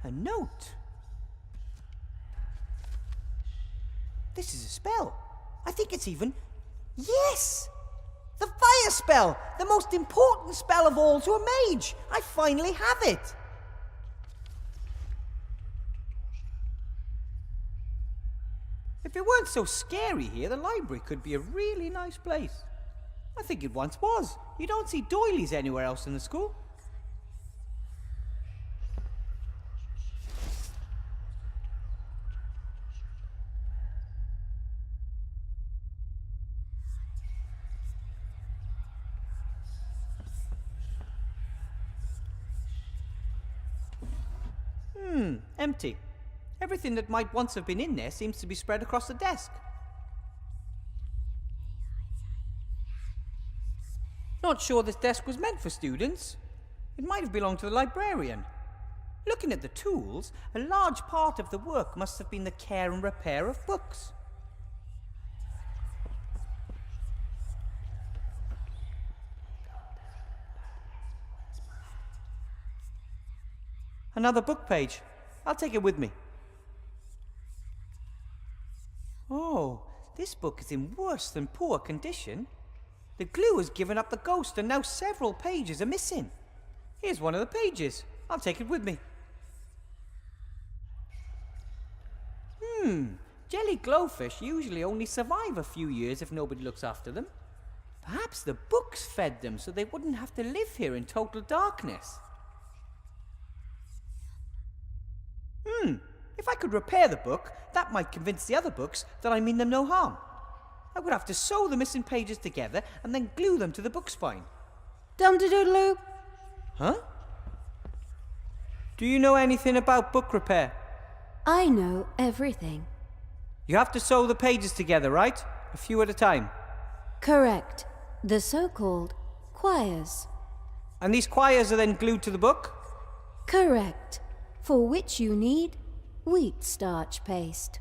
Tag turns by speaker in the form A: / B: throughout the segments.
A: A note. This is a spell. I think it's even... Yes! The fire spell! The most important spell of all to a mage! I finally have it! If it weren't so scary here, the library could be a really nice place. I think it once was. You don't see doilies anywhere else in the school. Empty. Everything that might once have been in there seems to be spread across the desk. Not sure this desk was meant for students. It might have belonged to the librarian. Looking at the tools, a large part of the work must have been the care and repair of books. Another book page. I'll take it with me. Oh, this book is in worse than poor condition. The glue has given up the ghost and now several pages are missing. Here's one of the pages. I'll take it with me. Jelly glowfish usually only survive a few years if nobody looks after them. Perhaps the books fed them so they wouldn't have to live here in total darkness. If I could repair the book, that might convince the other books that I mean them no harm. I would have to sew the missing pages together and then glue them to the book spine.
B: Dum-de-doodle-oo.
A: Huh? Do you know anything about book repair?
B: I know everything.
A: You have to sew the pages together, right? A few at a time.
B: Correct. The so-called quires.
A: And these quires are then glued to the book?
B: Correct. For which you need wheat starch paste.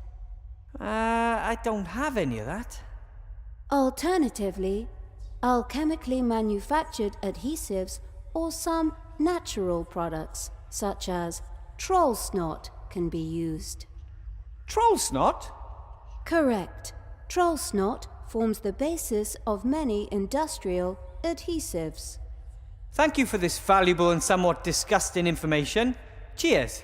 A: I don't have any of that.
B: Alternatively, alchemically manufactured adhesives or some natural products, such as troll snot, can be used.
A: Troll snot?
B: Correct. Troll snot forms the basis of many industrial adhesives.
A: Thank you for this valuable and somewhat disgusting information. Cheers.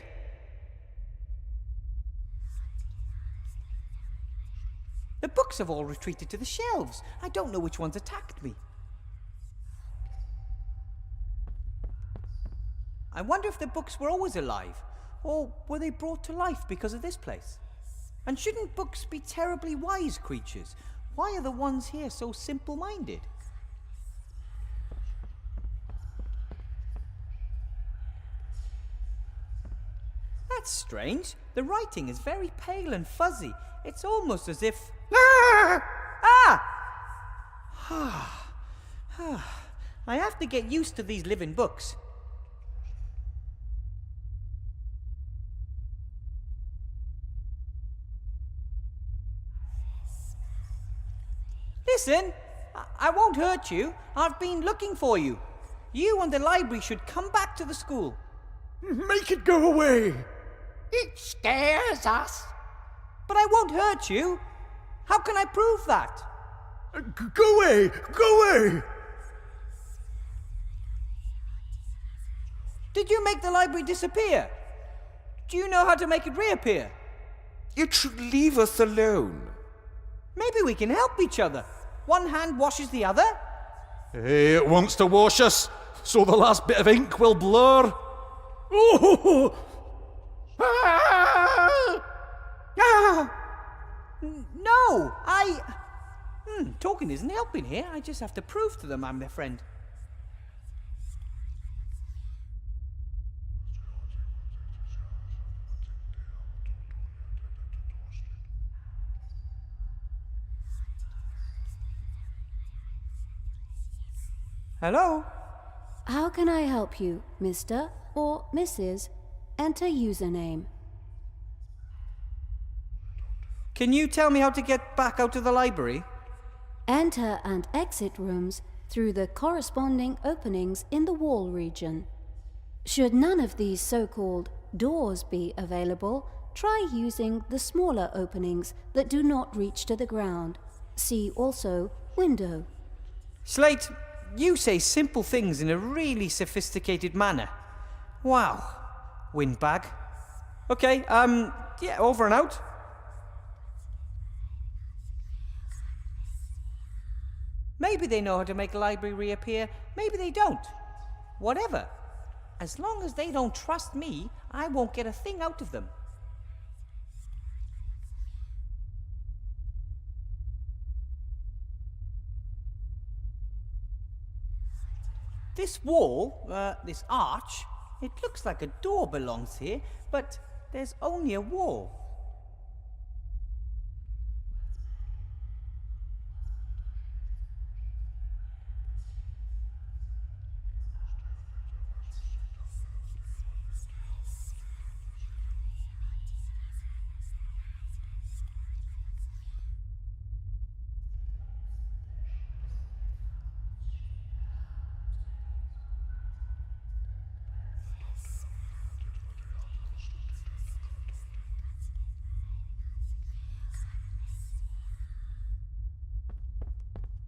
A: The books have all retreated to the shelves. I don't know which ones attacked me. I wonder if the books were always alive, or were they brought to life because of this place? And shouldn't books be terribly wise creatures? Why are the ones here so simple-minded? That's strange. The writing is very pale and fuzzy. It's almost as if... I have to get used to these living books. Listen, I won't hurt you. I've been looking for you. You and the library should come back to the school.
C: Make it go away!
D: It scares us.
A: But I won't hurt you. How can I prove that?
C: Go away! Go away!
A: Did you make the library disappear? Do you know how to make it reappear?
C: It should leave us alone.
A: Maybe we can help each other. One hand washes the other.
C: It wants to wash us, so the last bit of ink will blur. Oh!
A: No, talking isn't helping here. I just have to prove to them I'm their friend. Hello?
B: How can I help you, Mr. or Mrs.? Enter username.
A: Can you tell me how to get back out to the library?
B: Enter and exit rooms through the corresponding openings in the wall region. Should none of these so-called doors be available, try using the smaller openings that do not reach to the ground. See also window.
A: Slate, you say simple things in a really sophisticated manner. Wow. Windbag. Okay, yeah, over and out. Maybe they know how to make a library reappear, maybe they don't. Whatever. As long as they don't trust me, I won't get a thing out of them. This wall, this arch, it looks like a door belongs here, but there's only a wall.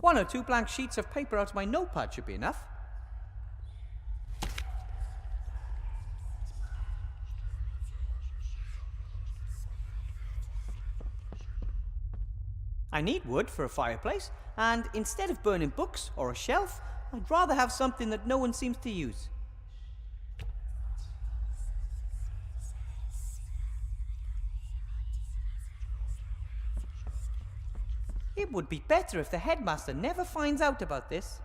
A: One or two blank sheets of paper out of my notepad should be enough. I need wood for a fireplace, and instead of burning books or a shelf, I'd rather have something that no one seems to use. It would be better if the headmaster never finds out about this.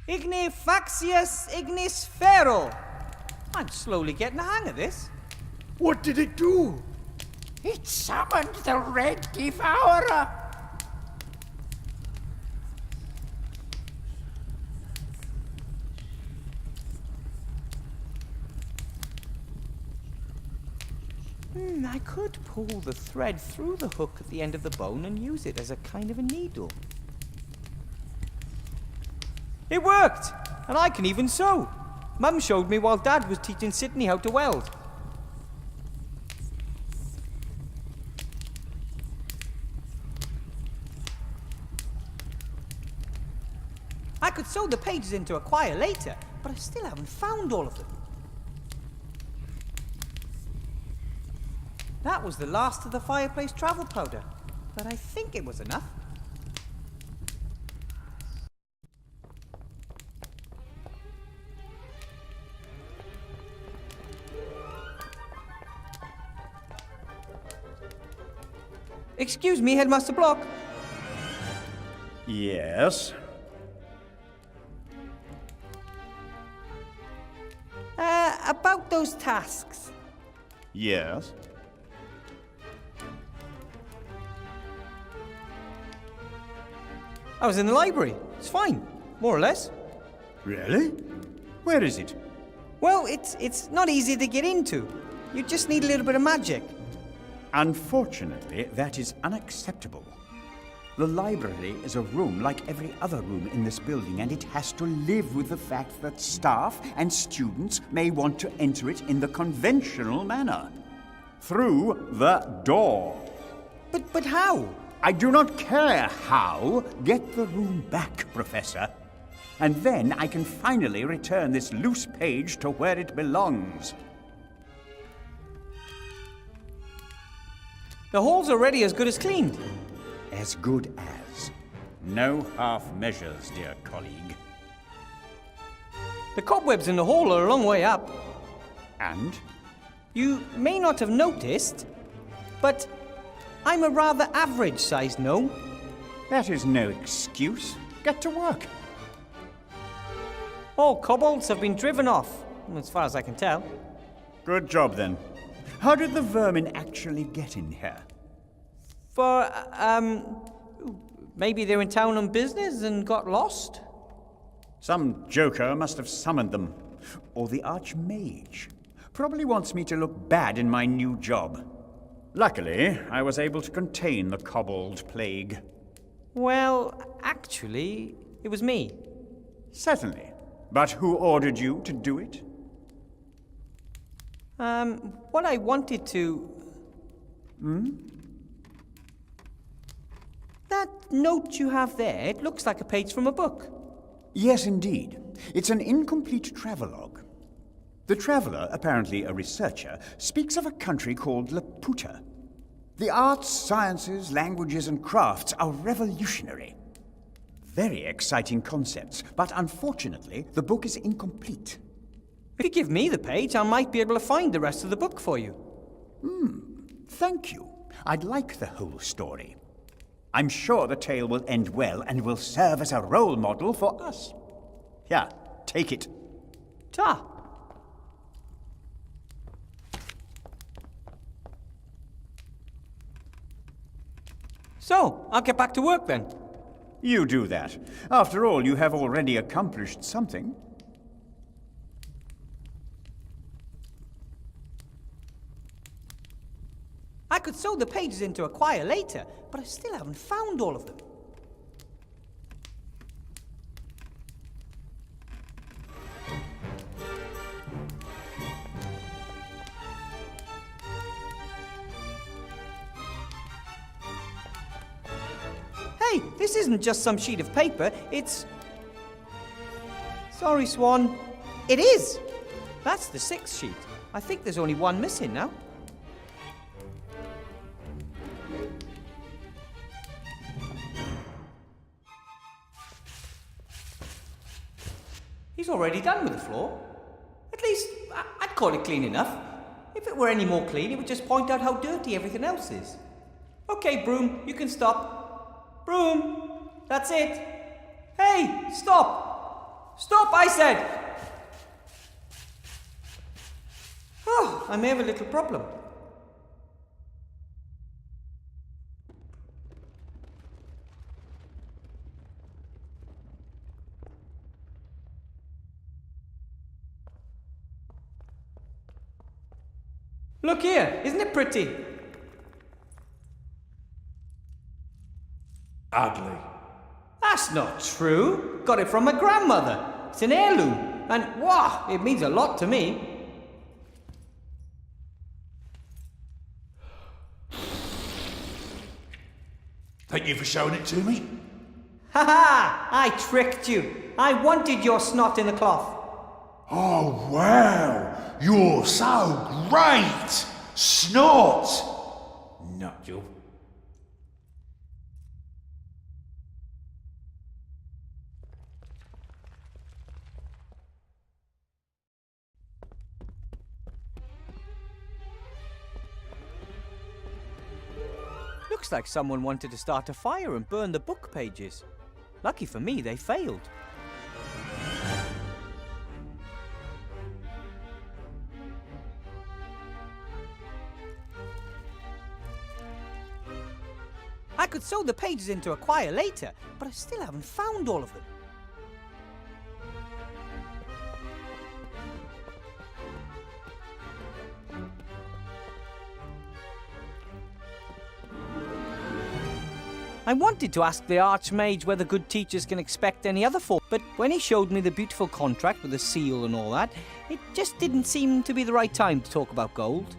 A: Ignifaxius ignisfero. I'm slowly getting the hang of this.
C: What did it do?
D: It summoned the Red Devourer.
A: I could pull the thread through the hook at the end of the bone and use it as a kind of a needle. It worked! And I can even sew! Mum showed me while Dad was teaching Sydney how to weld. I could sew the pages into a quire later, but I still haven't found all of them. That was the last of the fireplace travel powder, but I think it was enough. Excuse me, Headmaster Block.
E: Yes?
A: About those tasks.
E: Yes?
A: I was in the library. It's fine, more or less.
E: Really? Where is it?
A: Well, it's not easy to get into. You just need a little bit of magic.
E: Unfortunately, that is unacceptable. The library is a room like every other room in this building, and it has to live with the fact that staff and students may want to enter it in the conventional manner. Through the door.
A: But how?
E: I do not care how. Get the room back, Professor. And then I can finally return this loose page to where it belongs.
A: The hall's already as good as cleaned.
E: As good as. No half measures, dear colleague.
A: The cobwebs in the hall are a long way up.
E: And?
A: You may not have noticed, but I'm a rather average-sized gnome.
E: That is no excuse. Get to work.
A: All kobolds have been driven off, as far as I can tell.
E: Good job, then. How did the vermin actually get in here?
A: For, maybe they're in town on business and got lost?
E: Some joker must have summoned them. Or the Archmage. Probably wants me to look bad in my new job. Luckily, I was able to contain the kobold plague.
A: Well, actually, it was me.
E: Certainly. But who ordered you to do it?
A: What I wanted to... That note you have there, it looks like a page from a book.
E: Yes, indeed. It's an incomplete travelogue. The traveller, apparently a researcher, speaks of a country called Laputa. The arts, sciences, languages, and crafts are revolutionary. Very exciting concepts, but unfortunately, the book is incomplete.
A: If you give me the page, I might be able to find the rest of the book for you.
E: Thank you. I'd like the whole story. I'm sure the tale will end well and will serve as a role model for us. Here, take it.
A: Ta! So, I'll get back to work then.
E: You do that. After all, you have already accomplished something.
A: I could sew the pages into a quire later, but I still haven't found all of them. Hey, this isn't just some sheet of paper, it's... Sorry, Swan. It is! That's the 6th sheet. I think there's only one missing now. He's already done with the floor. At least, I'd call it clean enough. If it were any more clean, it would just point out how dirty everything else is. Okay, Broom, you can stop. Broom, that's it. Hey, stop! Stop, I said! Oh, I may have a little problem. Look here, isn't it pretty?
C: Ugly.
A: That's not true. Got it from my grandmother. It's an heirloom. And, wow, it means a lot to me.
C: Thank you for showing it to me.
A: Ha ha! I tricked you. I wanted your snot in the cloth.
C: Oh, wow. You're so great. Snot. Nut job.
A: Looks like someone wanted to start a fire and burn the book pages. Lucky for me, they failed. I could sew the pages into a quire later, but I still haven't found all of them. I wanted to ask the Archmage whether good teachers can expect any other form, but when he showed me the beautiful contract with the seal and all that, it just didn't seem to be the right time to talk about gold.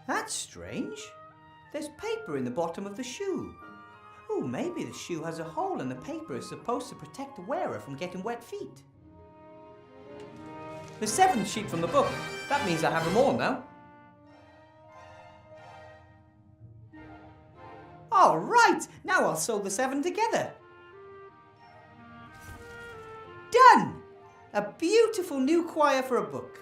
A: That's strange. There's paper in the bottom of the shoe. Oh, maybe the shoe has a hole and the paper is supposed to protect the wearer from getting wet feet. The 7th sheet from the book. That means I have them all now. All right, now I'll sew the 7 together. Done! A beautiful new quire for a book.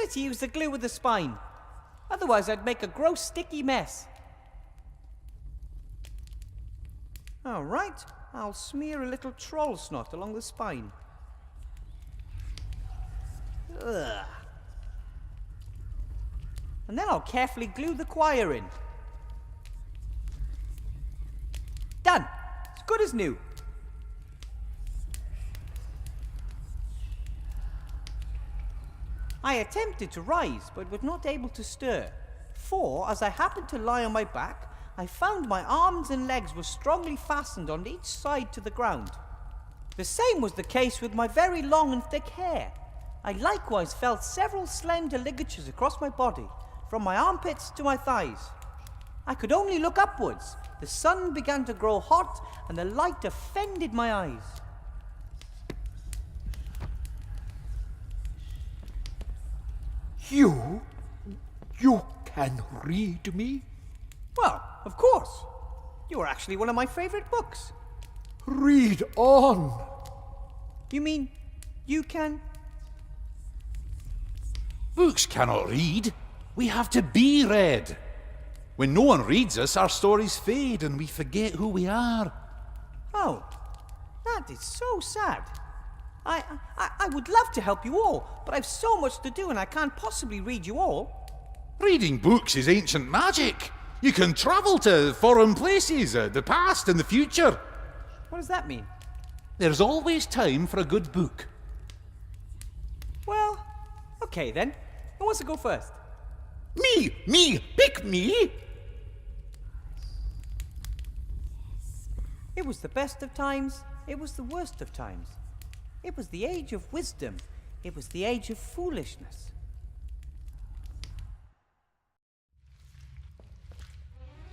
A: better to use the glue with the spine. Otherwise I'd make a gross sticky mess. All right, I'll smear a little troll snot along the spine. Ugh. And then I'll carefully glue the choir in. Done! As good as new. I attempted to rise, but was not able to stir, for, as I happened to lie on my back, I found my arms and legs were strongly fastened on each side to the ground. The same was the case with my very long and thick hair. I likewise felt several slender ligatures across my body, from my armpits to my thighs. I could only look upwards. The sun began to grow hot, and the light offended my eyes.
F: You can read me?
A: Well, of course. You are actually one of my favorite books.
F: Read on.
A: You mean you can?
C: Books cannot read. We have to be read. When no one reads us, our stories fade and we forget who we are.
A: Oh, that is so sad. I would love to help you all, but I've so much to do and I can't possibly read you all.
C: Reading books is ancient magic. You can travel to foreign places, the past and the future.
A: What does that mean?
C: There's always time for a good book.
A: Well, okay then. Who wants to go first?
F: Me, pick me.
A: It was the best of times, it was the worst of times. It was the age of wisdom, it was the age of foolishness.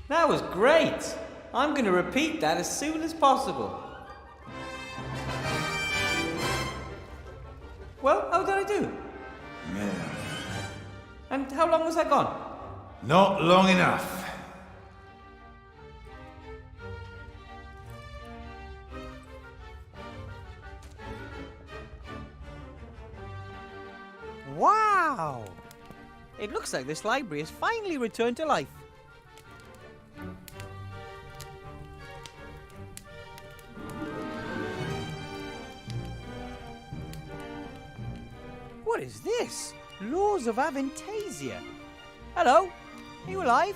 A: That was great! I'm going to repeat that as soon as possible. Well, how did I do? And how long was I gone?
C: Not long enough.
A: Wow! It looks like this library has finally returned to life. What is this? Laws of Avantasia. Hello? Are you alive?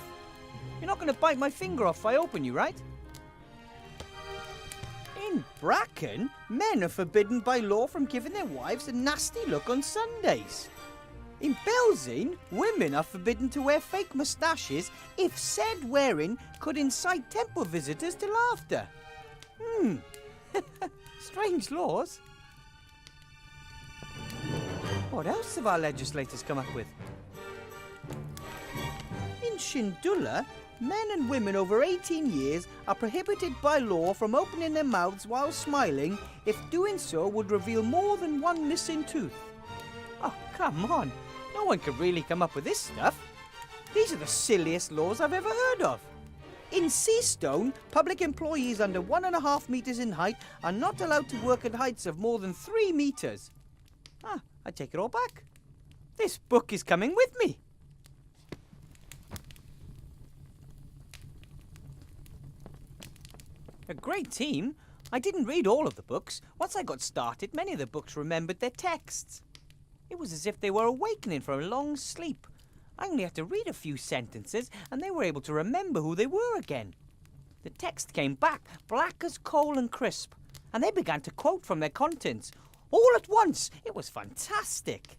A: You're not going to bite my finger off if I open you, right? In Bracken, men are forbidden by law from giving their wives a nasty look on Sundays. In Belzine, women are forbidden to wear fake moustaches if said wearing could incite temple visitors to laughter. Strange laws. What else have our legislators come up with? In Shindula, men and women over 18 years are prohibited by law from opening their mouths while smiling if doing so would reveal more than one missing tooth. Oh, come on. No one could really come up with this stuff. These are the silliest laws I've ever heard of. In Seastone, public employees under 1.5 meters in height are not allowed to work at heights of more than 3 meters. I take it all back. This book is coming with me. A great team. I didn't read all of the books. Once I got started, many of the books remembered their texts. It was as if they were awakening from a long sleep. I only had to read a few sentences and they were able to remember who they were again. The text came back, black as coal and crisp, and they began to quote from their contents. All at once. It was fantastic.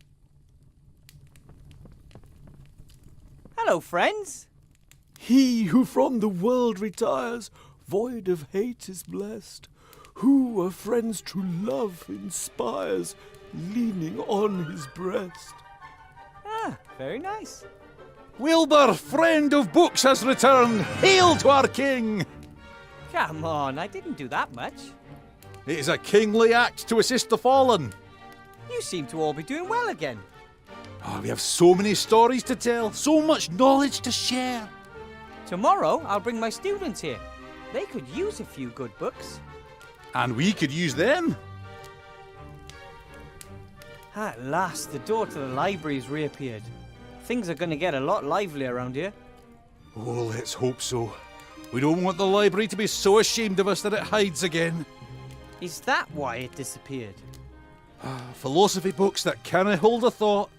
A: Hello, friends.
F: He who from the world retires, void of hate is blessed, who a friend's true love inspires, leaning on his breast.
A: Very nice.
C: Wilbur, friend of books, has returned. Hail to our king!
A: Come on, I didn't do that much.
C: It is a kingly act to assist the fallen.
A: You seem to all be doing well again.
C: We have so many stories to tell, so much knowledge to share.
A: Tomorrow, I'll bring my students here. They could use a few good books.
C: And we could use them.
A: At last, the door to the library has reappeared. Things are going to get a lot livelier around here.
C: Oh, let's hope so. We don't want the library to be so ashamed of us that it hides again.
A: Is that why it disappeared?
C: Philosophy books that canna hold a thought.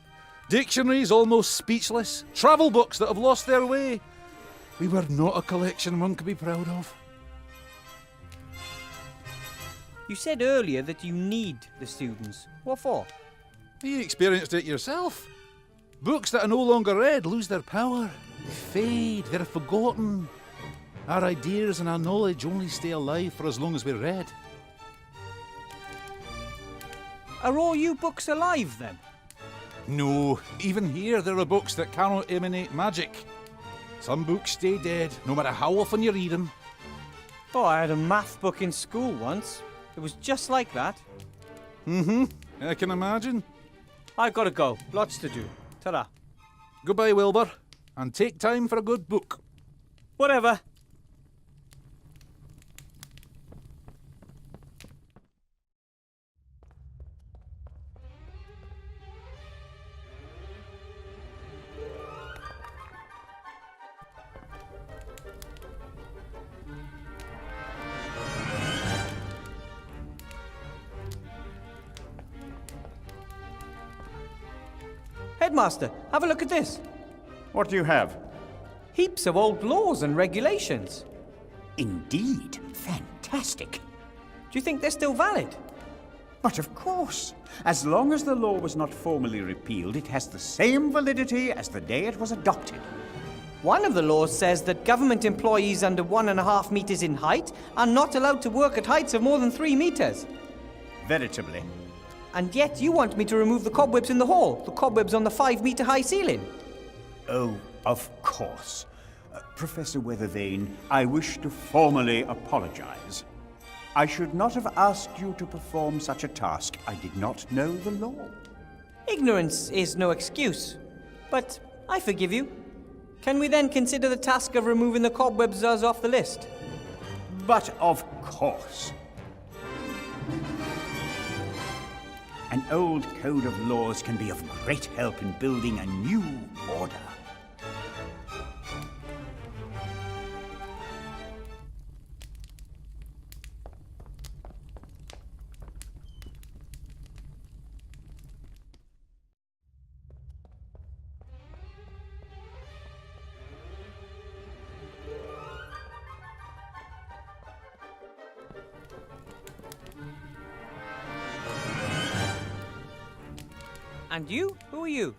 C: Dictionaries almost speechless. Travel books that have lost their way. We were not a collection one could be proud of.
A: You said earlier that you need the students. What for?
C: You experienced it yourself. Books that are no longer read lose their power. They fade, they're forgotten. Our ideas and our knowledge only stay alive for as long as we're read.
A: Are all you books alive then?
C: No, even here there are books that cannot emanate magic. Some books stay dead, no matter how often you read them.
A: Oh, I had a math book in school once. It was just like that.
C: I can imagine.
A: I've got to go. Lots to do. Ta-da.
C: Goodbye, Wilbur, and take time for a good book.
A: Whatever. Headmaster, have a look at this.
E: What do you have?
A: Heaps of old laws and regulations.
E: Indeed. Fantastic.
A: Do you think they're still valid?
E: But of course. As long as the law was not formally repealed, it has the same validity as the day it was adopted.
A: One of the laws says that government employees under 1.5 meters in height are not allowed to work at heights of more than 3 meters.
E: Veritably.
A: And yet you want me to remove the cobwebs in the hall, the cobwebs on the 5-meter high ceiling.
E: Oh, of course. Professor Weathervane, I wish to formally apologize. I should not have asked you to perform such a task. I did not know the law.
A: Ignorance is no excuse, but I forgive you. Can we then consider the task of removing the cobwebs as off the list?
E: But of course. An old code of laws can be of great help in building a new order.
A: And you? Who are you?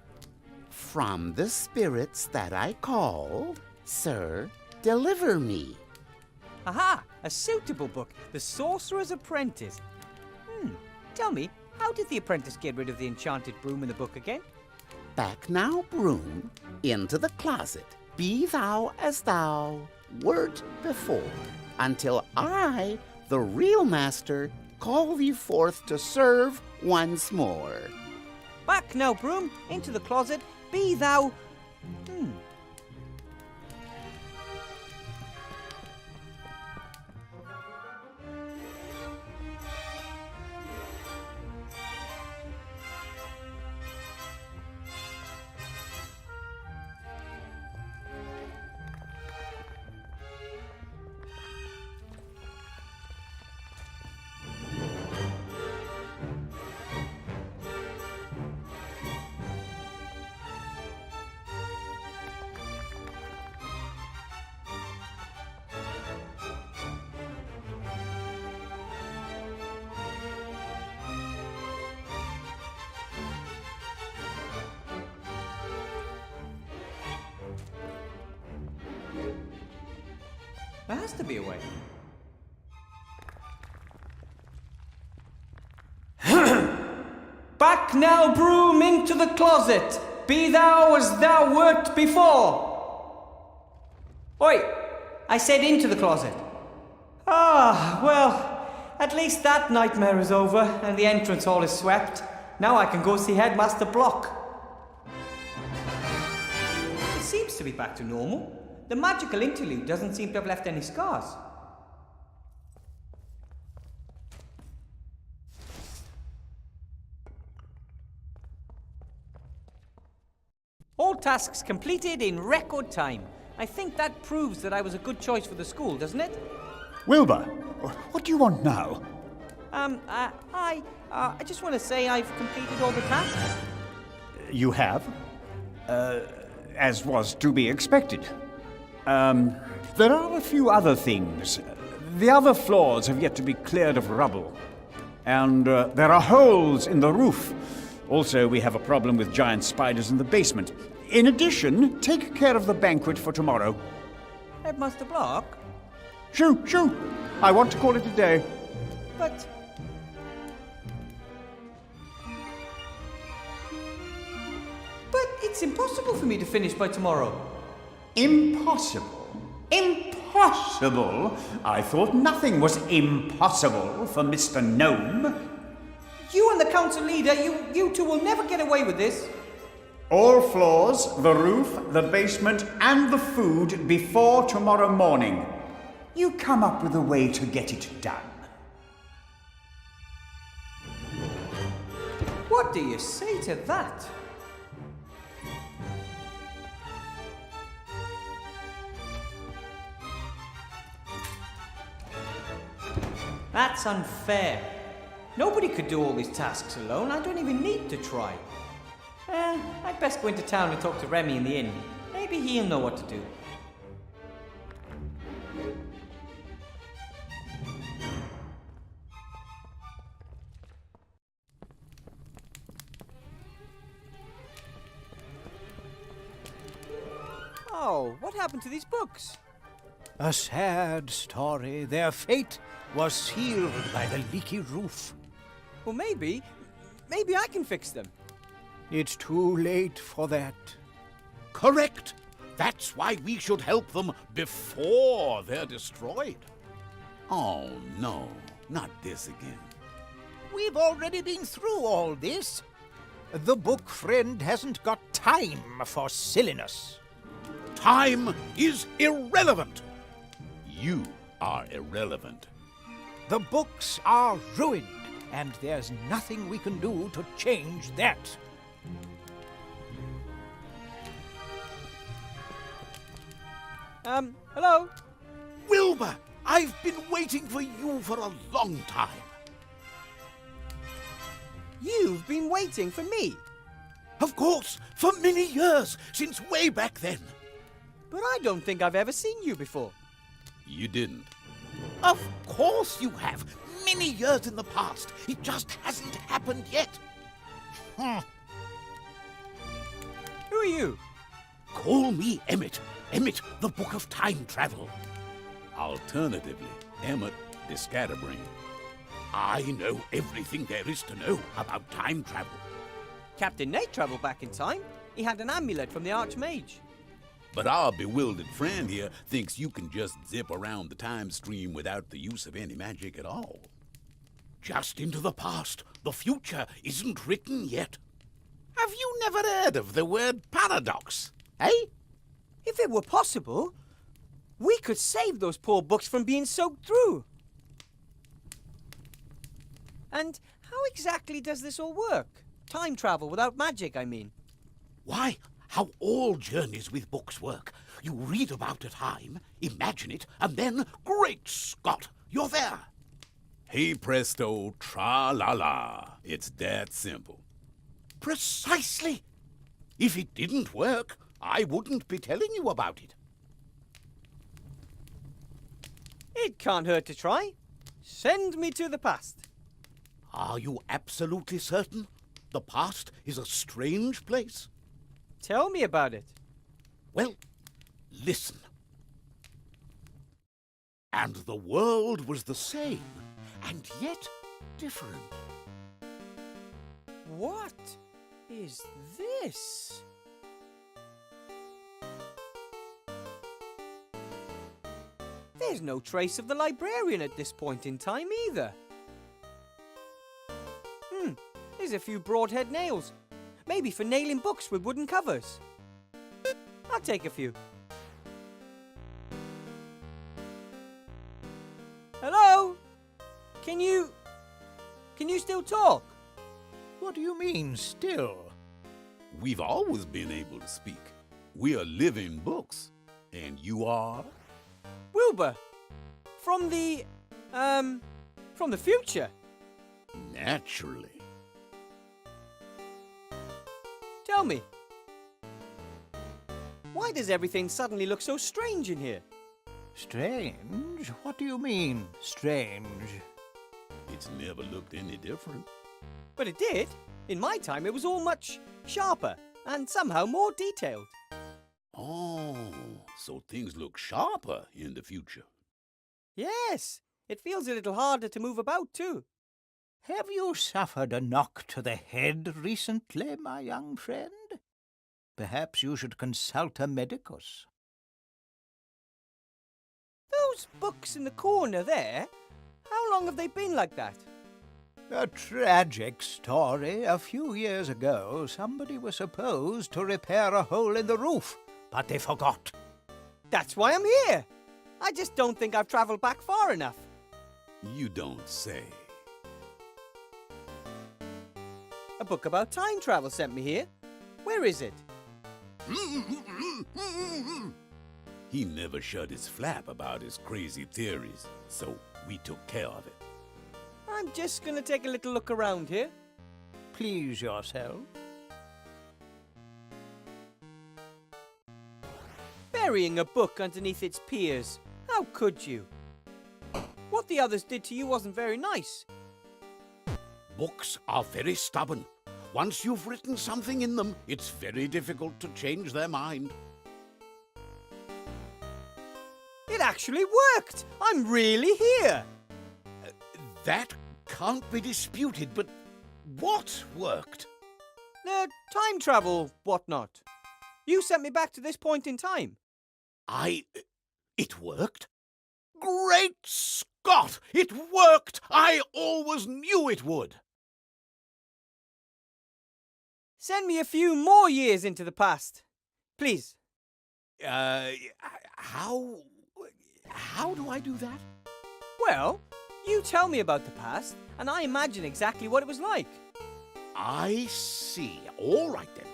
G: From the spirits that I called, sir, deliver me.
A: Aha! A suitable book. The Sorcerer's Apprentice. Tell me, how did the apprentice get rid of the enchanted broom in the book again?
G: Back now, broom, into the closet. Be thou as thou wert before, until I, the real master, call thee forth to serve once more.
A: Back now, broom, into the closet. Be thou... There has to be a way. Back now, broom, into the closet. Be thou as thou wert before. Oi! I said into the closet. Ah, well, at least that nightmare is over and the entrance hall is swept. Now I can go see Headmaster Block. It seems to be back to normal. The magical interlude doesn't seem to have left any scars. All tasks completed in record time. I think that proves that I was a good choice for the school, doesn't it?
E: Wilbur, what do you want now?
A: I just want to say I've completed all the tasks.
E: You have? As was to be expected. There are a few other things. The other floors have yet to be cleared of rubble. And there are holes in the roof. Also, we have a problem with giant spiders in the basement. In addition, take care of the banquet for tomorrow.
A: Headmaster Block?
E: Shoo, shoo! I want to call it a day.
A: But... But it's impossible for me to finish by tomorrow.
E: Impossible? Impossible? I thought nothing was impossible for Mr. Gnome.
A: You and the council leader, you two will never get away with this.
E: All floors, the roof, the basement, and the food before tomorrow morning. You come up with a way to get it done.
A: What do you say to that? That's unfair. Nobody could do all these tasks alone. I don't even need to try. I'd best go into town and talk to Remy in the inn. Maybe he'll know what to do. Oh, what happened to these books?
H: A sad story. Their fate was sealed by the leaky roof.
A: Well, maybe I can fix them.
H: It's too late for that.
C: Correct. That's why we should help them before they're destroyed.
I: Oh, no, not this again.
H: We've already been through all this. The book friend hasn't got time for silliness.
C: Time is irrelevant. You are irrelevant.
H: The books are ruined, and there's nothing we can do to change that.
A: Hello?
C: Wilbur, I've been waiting for you for a long time.
A: You've been waiting for me?
C: Of course, for many years, since way back then.
A: But I don't think I've ever seen you before.
I: You didn't.
C: Of course you have. Many years in the past. It just hasn't happened yet.
A: Who are you?
C: Call me Emmett. Emmett, the Book of Time Travel.
I: Alternatively, Emmett the Scatterbrain.
C: I know everything there is to know about time travel.
A: Captain Nate travelled back in time. He had an amulet from the Archmage.
I: But our bewildered friend here thinks you can just zip around the time stream without the use of any magic at all.
C: Just into the past. The future isn't written yet.
I: Have you never heard of the word paradox, eh?
A: If it were possible, we could save those poor books from being soaked through. And how exactly does this all work? Time travel without magic, I mean.
C: Why, how all journeys with books work. You read about a time, imagine it, and then, great Scott, you're there.
I: Hey presto, tra-la-la. It's that simple.
C: Precisely. If it didn't work, I wouldn't be telling you about it.
A: It can't hurt to try. Send me to the past.
C: Are you absolutely certain? The past is a strange place.
A: Tell me about it.
C: Well, listen. And the world was the same, and yet different.
A: What is this? There's no trace of the librarian at this point in time either. There's a few broadhead nails. Maybe for nailing books with wooden covers. I'll take a few. Hello? Can you still talk?
H: What do you mean, still?
I: We've always been able to speak. We are living books. And you are?
J: Wilbur, from the future.
I: Naturally.
J: Tell me, why does everything suddenly look so strange in here?
H: Strange? What do you mean, strange?
I: It's never looked any different.
J: But it did. In my time, it was all much sharper and somehow more detailed.
I: Oh, so things look sharper in the future.
J: Yes, it feels a little harder to move about too.
H: Have you suffered a knock to the head recently, my young friend? Perhaps you should consult a medicus.
J: Those books in the corner there, how long have they been like that?
H: A tragic story. A few years ago, somebody was supposed to repair a hole in the roof, but they forgot.
J: That's why I'm here. I just don't think I've traveled back far enough.
I: You don't say.
J: A book about time travel sent me here. Where is it?
I: He never shut his flap about his crazy theories, so we took care of it.
J: I'm just gonna take a little look around here.
H: Please yourself.
J: Burying a book underneath its peers. How could you? What the others did to you wasn't very nice.
I: Books are very stubborn. Once you've written something in them, it's very difficult to change their mind.
J: It actually worked! I'm really here!
I: That can't be disputed, but what worked?
J: Time travel, whatnot. You sent me back to this point in time.
I: It worked? Great Scott! It worked! I always knew it would!
J: Send me a few more years into the past. Please.
I: How do I do that?
J: Well, you tell me about the past, and I imagine exactly what it was like.
I: I see. All right, then.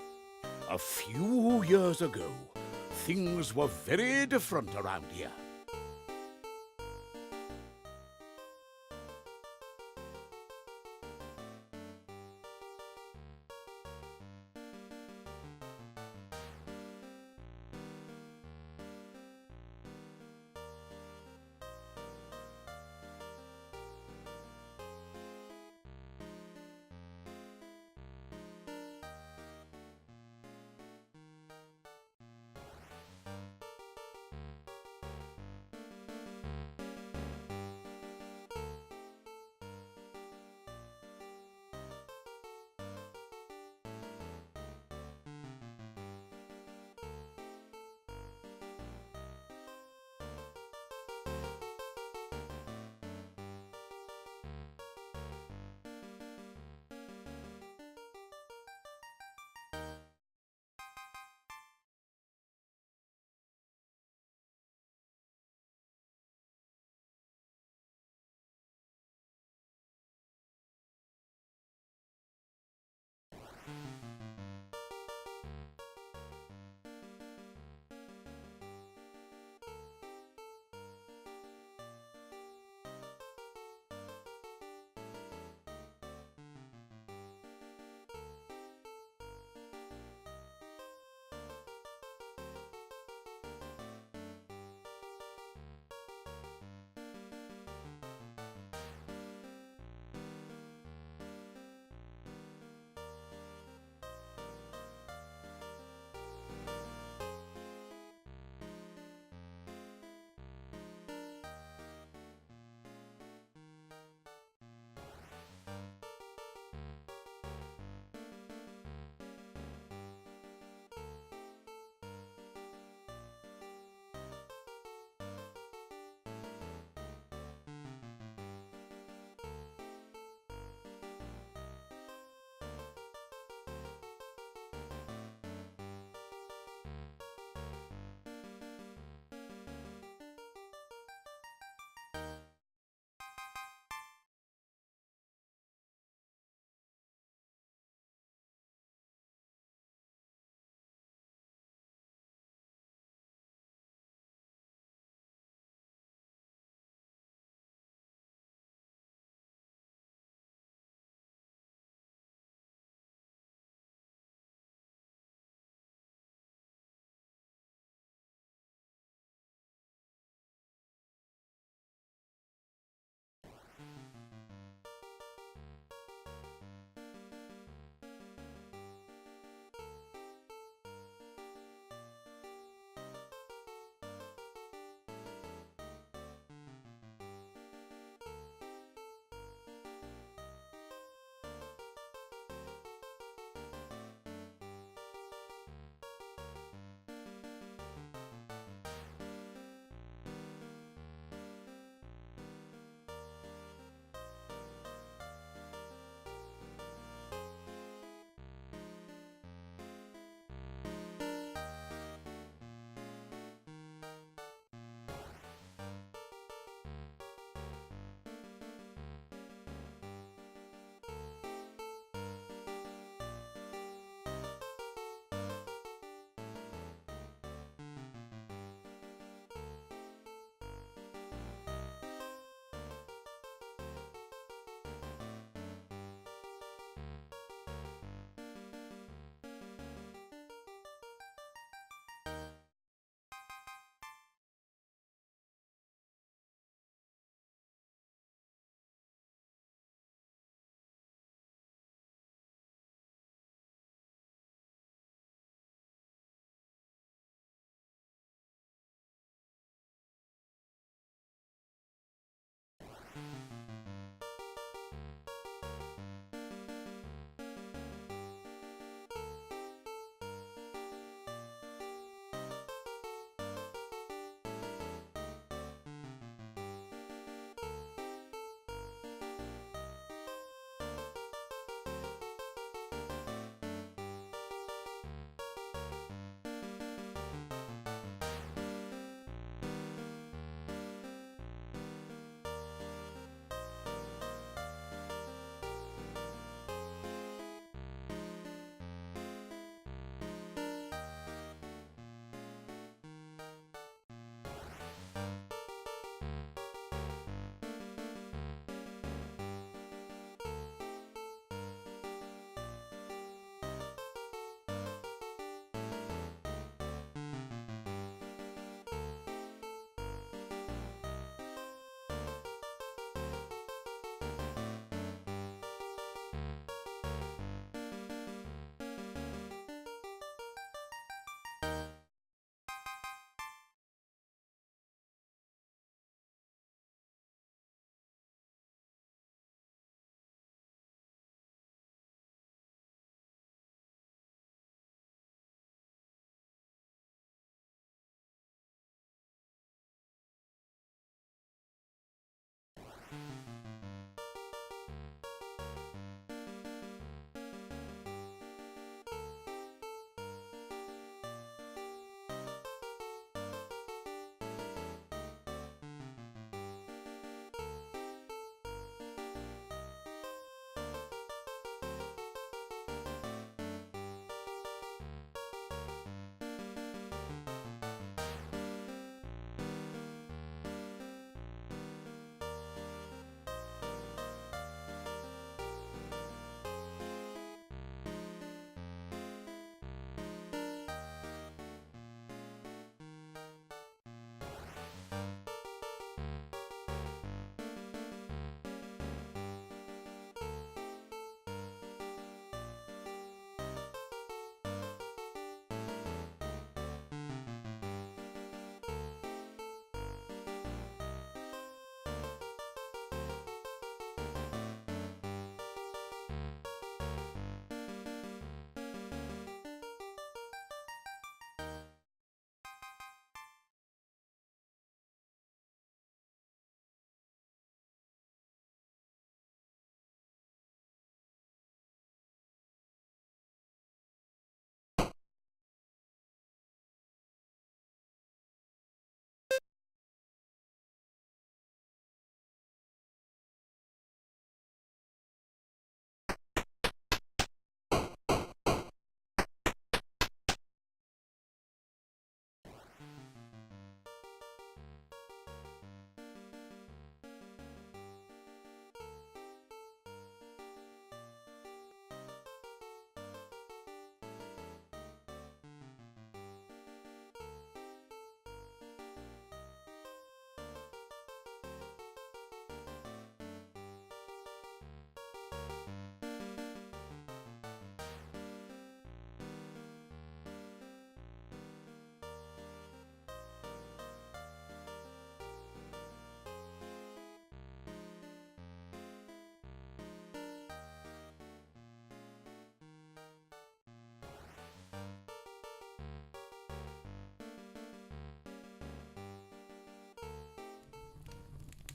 I: A few years ago, things were very different around here.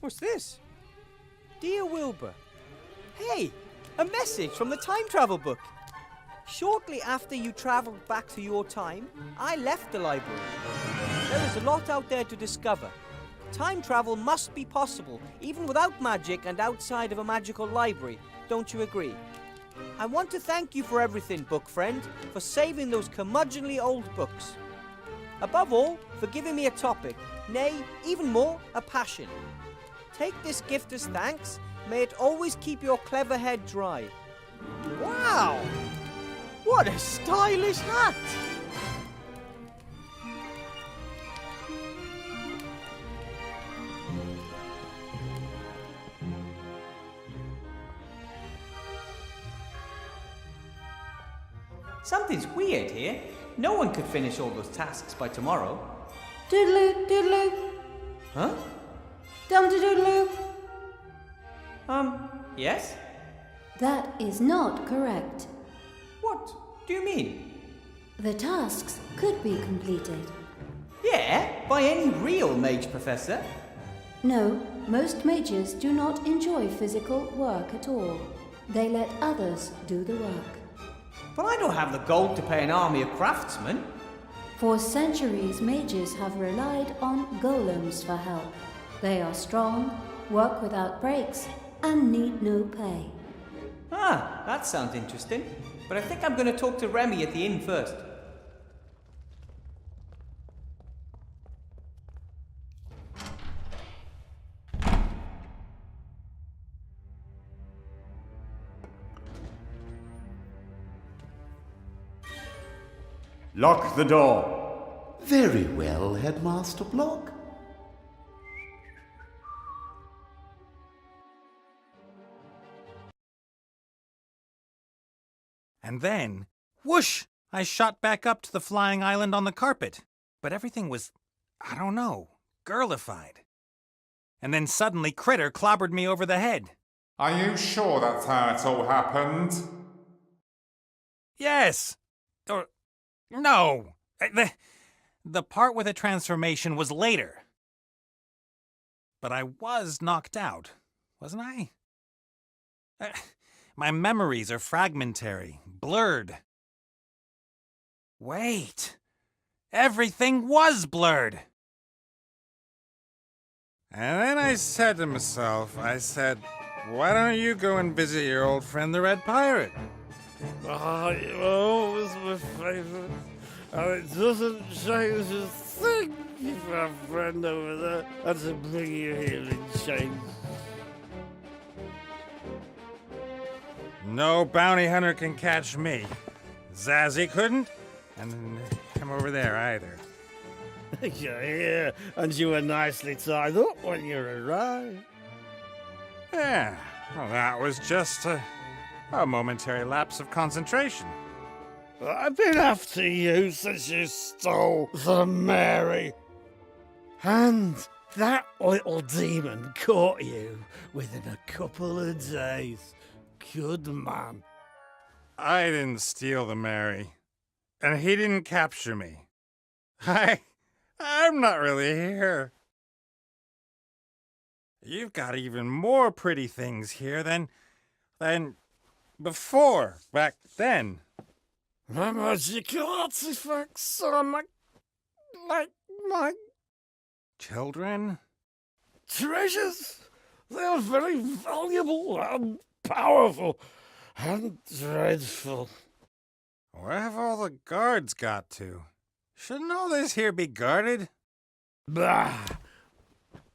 J: What's this? Dear Wilbur. Hey, a message from the time travel book. Shortly after you travelled back to your time, I left the library. There is a lot out there to discover. Time travel must be possible, even without magic and outside of a magical library. Don't you agree? I want to thank you for everything, book friend, for saving those curmudgeonly old books. Above all, for giving me a topic, nay, even more, a passion. Take this gift as thanks. May it always keep your clever head dry. Wow! What a stylish hat!
A: Something's weird here. No one could finish all those tasks by tomorrow.
B: Doodaloo, doodaloo.
A: Huh?
B: Dum-de-doodaloo.
A: Yes?
B: That is not correct.
A: What do you mean?
B: The tasks could be completed.
A: Yeah, by any real mage professor.
B: No, most mages do not enjoy physical work at all. They let others do the work.
A: But I don't have the gold to pay an army of craftsmen.
B: For centuries, mages have relied on golems for help. They are strong, work without breaks, and need no pay.
A: Ah, that sounds interesting. But I think I'm going to talk to Remy at the inn first.
E: Lock the door.
G: Very well, Headmaster Block.
K: And then, whoosh, I shot back up to the flying island on the carpet. But everything was, I don't know, girlified. And then suddenly Critter clobbered me over the head.
L: Are you sure that's how it all happened?
K: Yes. Or, no. The part with the transformation was later. But I was knocked out, wasn't I? My memories are fragmentary, blurred. Wait. Everything was blurred.
L: And then I said to myself, why don't you go and visit your old friend the Red Pirate?
F: Oh, you always my favourite. And it doesn't change a thing if our friend over there had to bring you here in chains.
L: No bounty hunter can catch me. Zazzy couldn't, and him over there either.
F: You're here, and you were nicely tied up when you arrived.
L: Yeah, well, that was just a momentary lapse of concentration.
F: I've been after you since you stole the Mary. And that little demon caught you within a couple of days. Good man.
L: I didn't steal the Mary, and he didn't capture me. I'm not really here. You've got even more pretty things here than before, back then.
F: My magical artifacts are like my
L: children?
F: Treasures. They are very valuable and powerful and dreadful.
L: Where have all the guards got to? Shouldn't all this here be guarded?
F: Bah!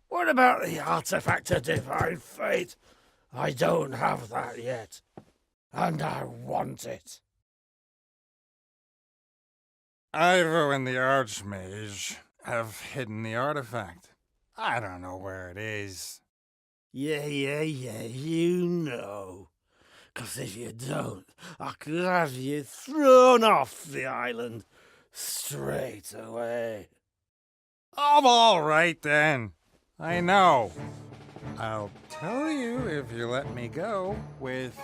F: What about the artifact of divine fate? I don't have that yet, and I want it.
L: Ivo and the Archmage have hidden the artifact. I don't know where it is.
F: Yeah, you know. 'Cause if you don't, I could have you thrown off the island straight away.
L: I'm all right then. I know. I'll tell you if you let me go with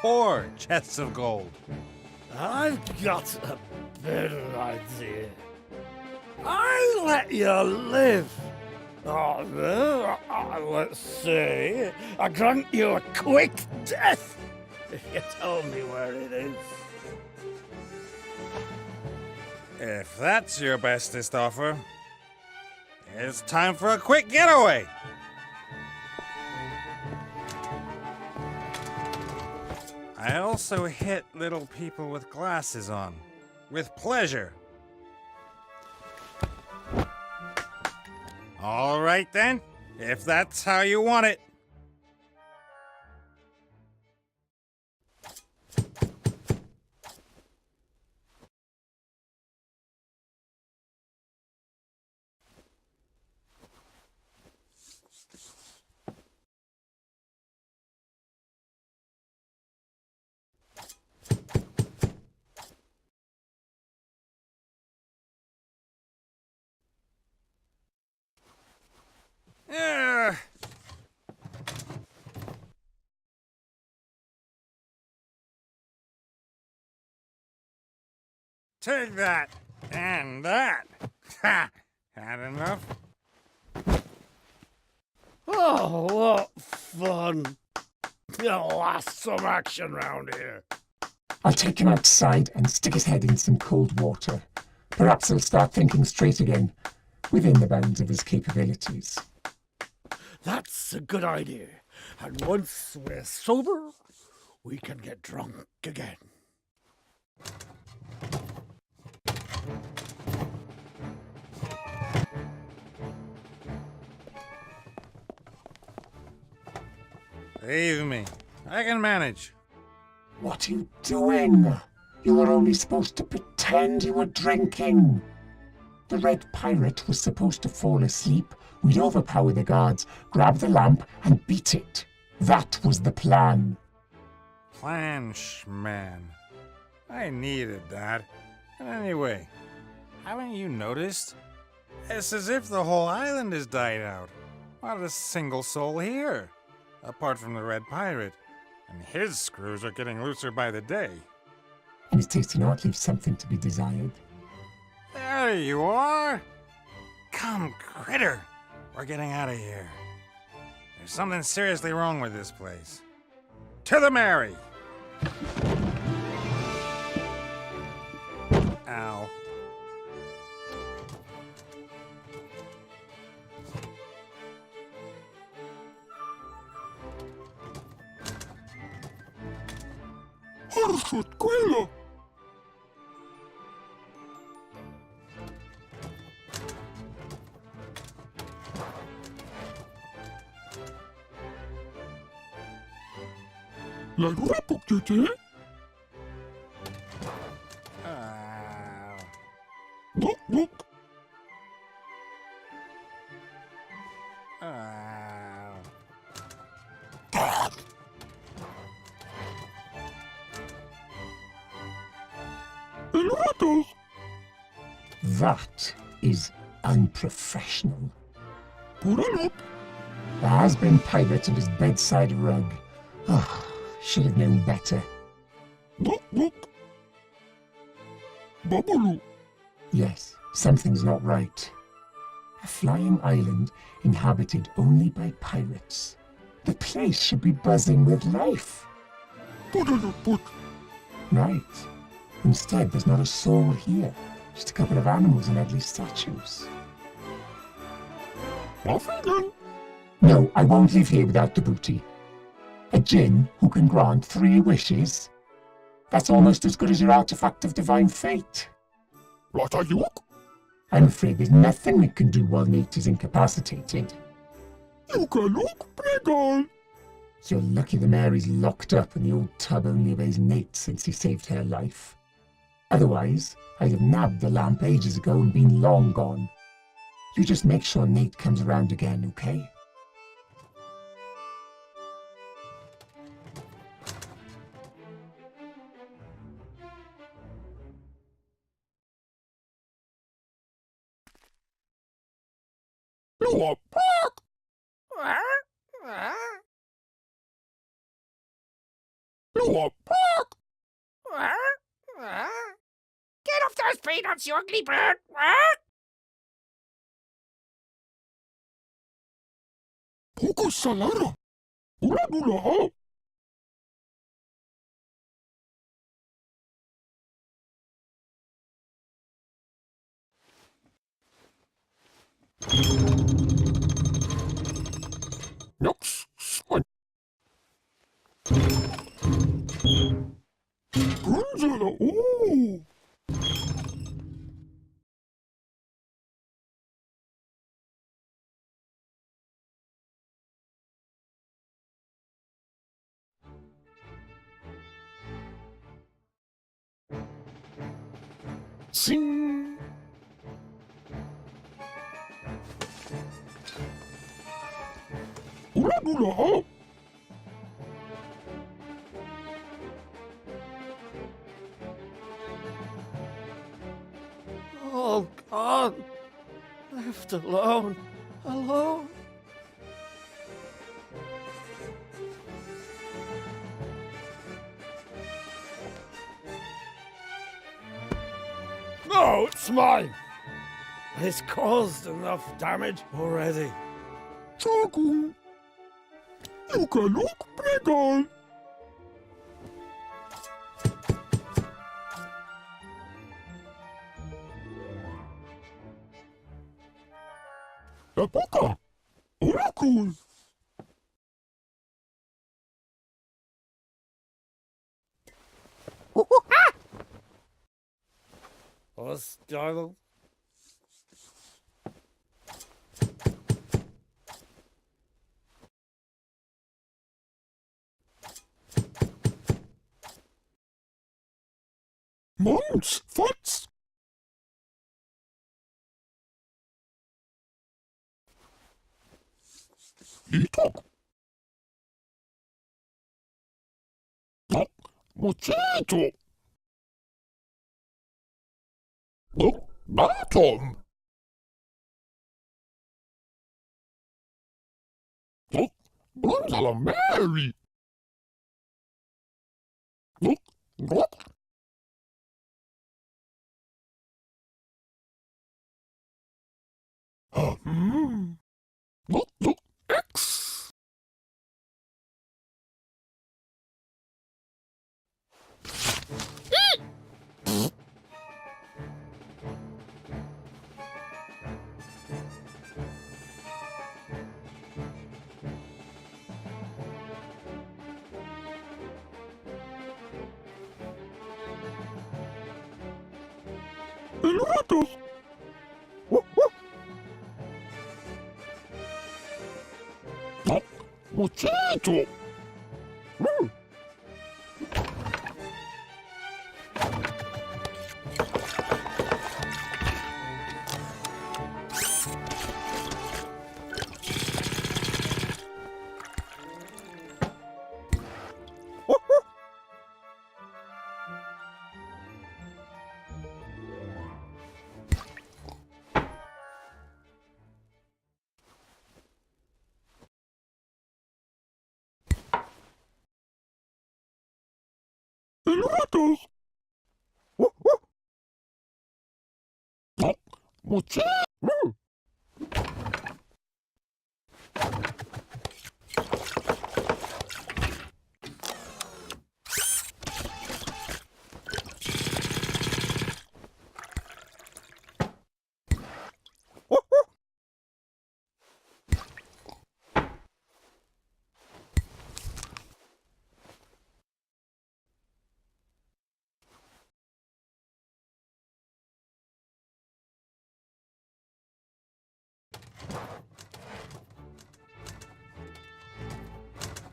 L: 4 chests of gold.
F: I've got a better idea. I let you live
I: Let's see. I grant you a quick death if you tell me where it is.
L: If that's your bestest offer, it's time for a quick getaway. I also hit little people with glasses on, with pleasure. All right then, if that's how you want it. Take that, and that. Ha! Had enough?
I: Oh, what fun. You'll last some action round here.
M: I'll take him outside and stick his head in some cold water. Perhaps he'll start thinking straight again, within the bounds of his capabilities.
I: That's a good idea. And once we're sober, we can get drunk again.
L: Leave me. I can manage.
M: What are you doing? You were only supposed to pretend you were drinking. The Red Pirate was supposed to fall asleep. We'd overpower the guards, grab the lamp, and beat it. That was the plan.
L: Plan, man. I needed that. And anyway, haven't you noticed? It's as if the whole island has died out. Not a single soul here. Apart from the Red Pirate. And his screws are getting looser by the day.
M: And his tasty art leaves something to be desired.
L: There you are! Come, Critter! We're getting out of here. There's something seriously wrong with this place. To the Mary! Ow.
F: Harsut quello! La rura pukciecie? Buk, buk.
M: That is unprofessional.
F: Pura
M: The has-been pirate and his bedside rug. Oh, should have known better.
F: Buk, buk. Babalu.
M: Yes, something's not right. A flying island inhabited only by pirates. The place should be buzzing with life.
F: Put.
M: Right. Instead, there's not a soul here. Just a couple of animals and ugly statues.
F: Off again.
M: No, I won't leave here without the booty. A djinn who can grant 3 wishes? That's almost as good as your artifact of divine fate.
F: What are you?
M: I'm afraid there's nothing we can do while Nate is incapacitated.
F: You can look pregal.
M: You're lucky the Mary's locked up and the old tub only obeys Nate since he saved her life. Otherwise, I'd have nabbed the lamp ages ago and been long gone. You just make sure Nate comes around again, okay?
F: You are back. You are back.
D: Get off those peanuts, you ugly bird!
M: Poco salada. Ula dula. Nox, swan. Gunzala, ooh. Sing. Ula dula.
F: All gone. Left alone. Alone. No, it's mine. It's caused enough damage already.
M: Chokum. You can look pregal. Epoka. Oracle.
F: Hostile.
M: Mons, Fots. Itok. No, Mochito. No, Batom. No, Bronzala Mary. No, Rock. No, no, X. El ratos. No, Mochito. El ratos. No, Mochito.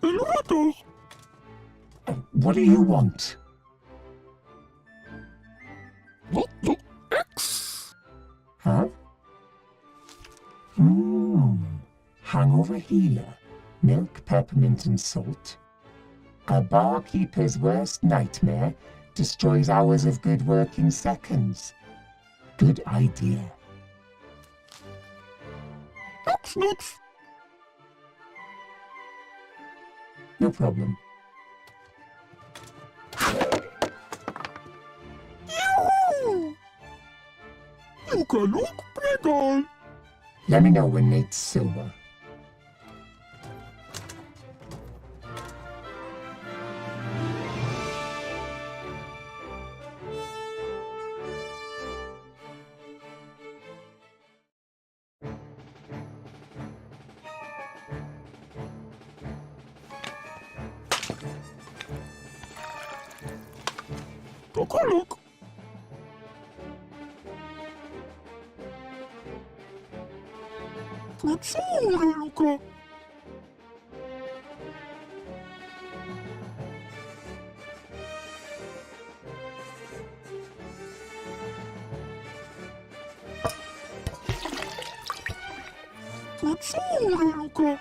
M: El ratos. What do you want? No, no, X.
N: Huh? Hangover healer. Milk, peppermint, and salt. A barkeeper's worst nightmare. Destroys hours of good work in seconds. Good idea.
M: Nox, Nox.
N: No problem.
M: You can look pregal.
N: Let me know when Nate's sober.
M: Look. Piacere, Luca. Piacere, Luca.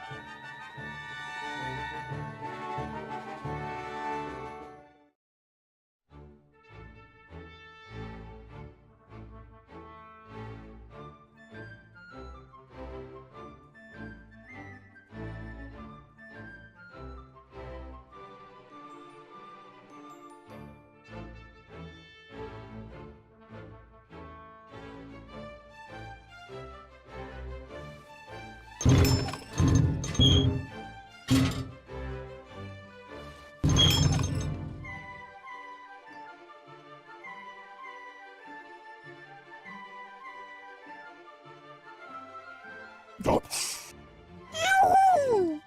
M: That's... Yoo-hoo!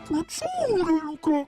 M: Piacere, Luca.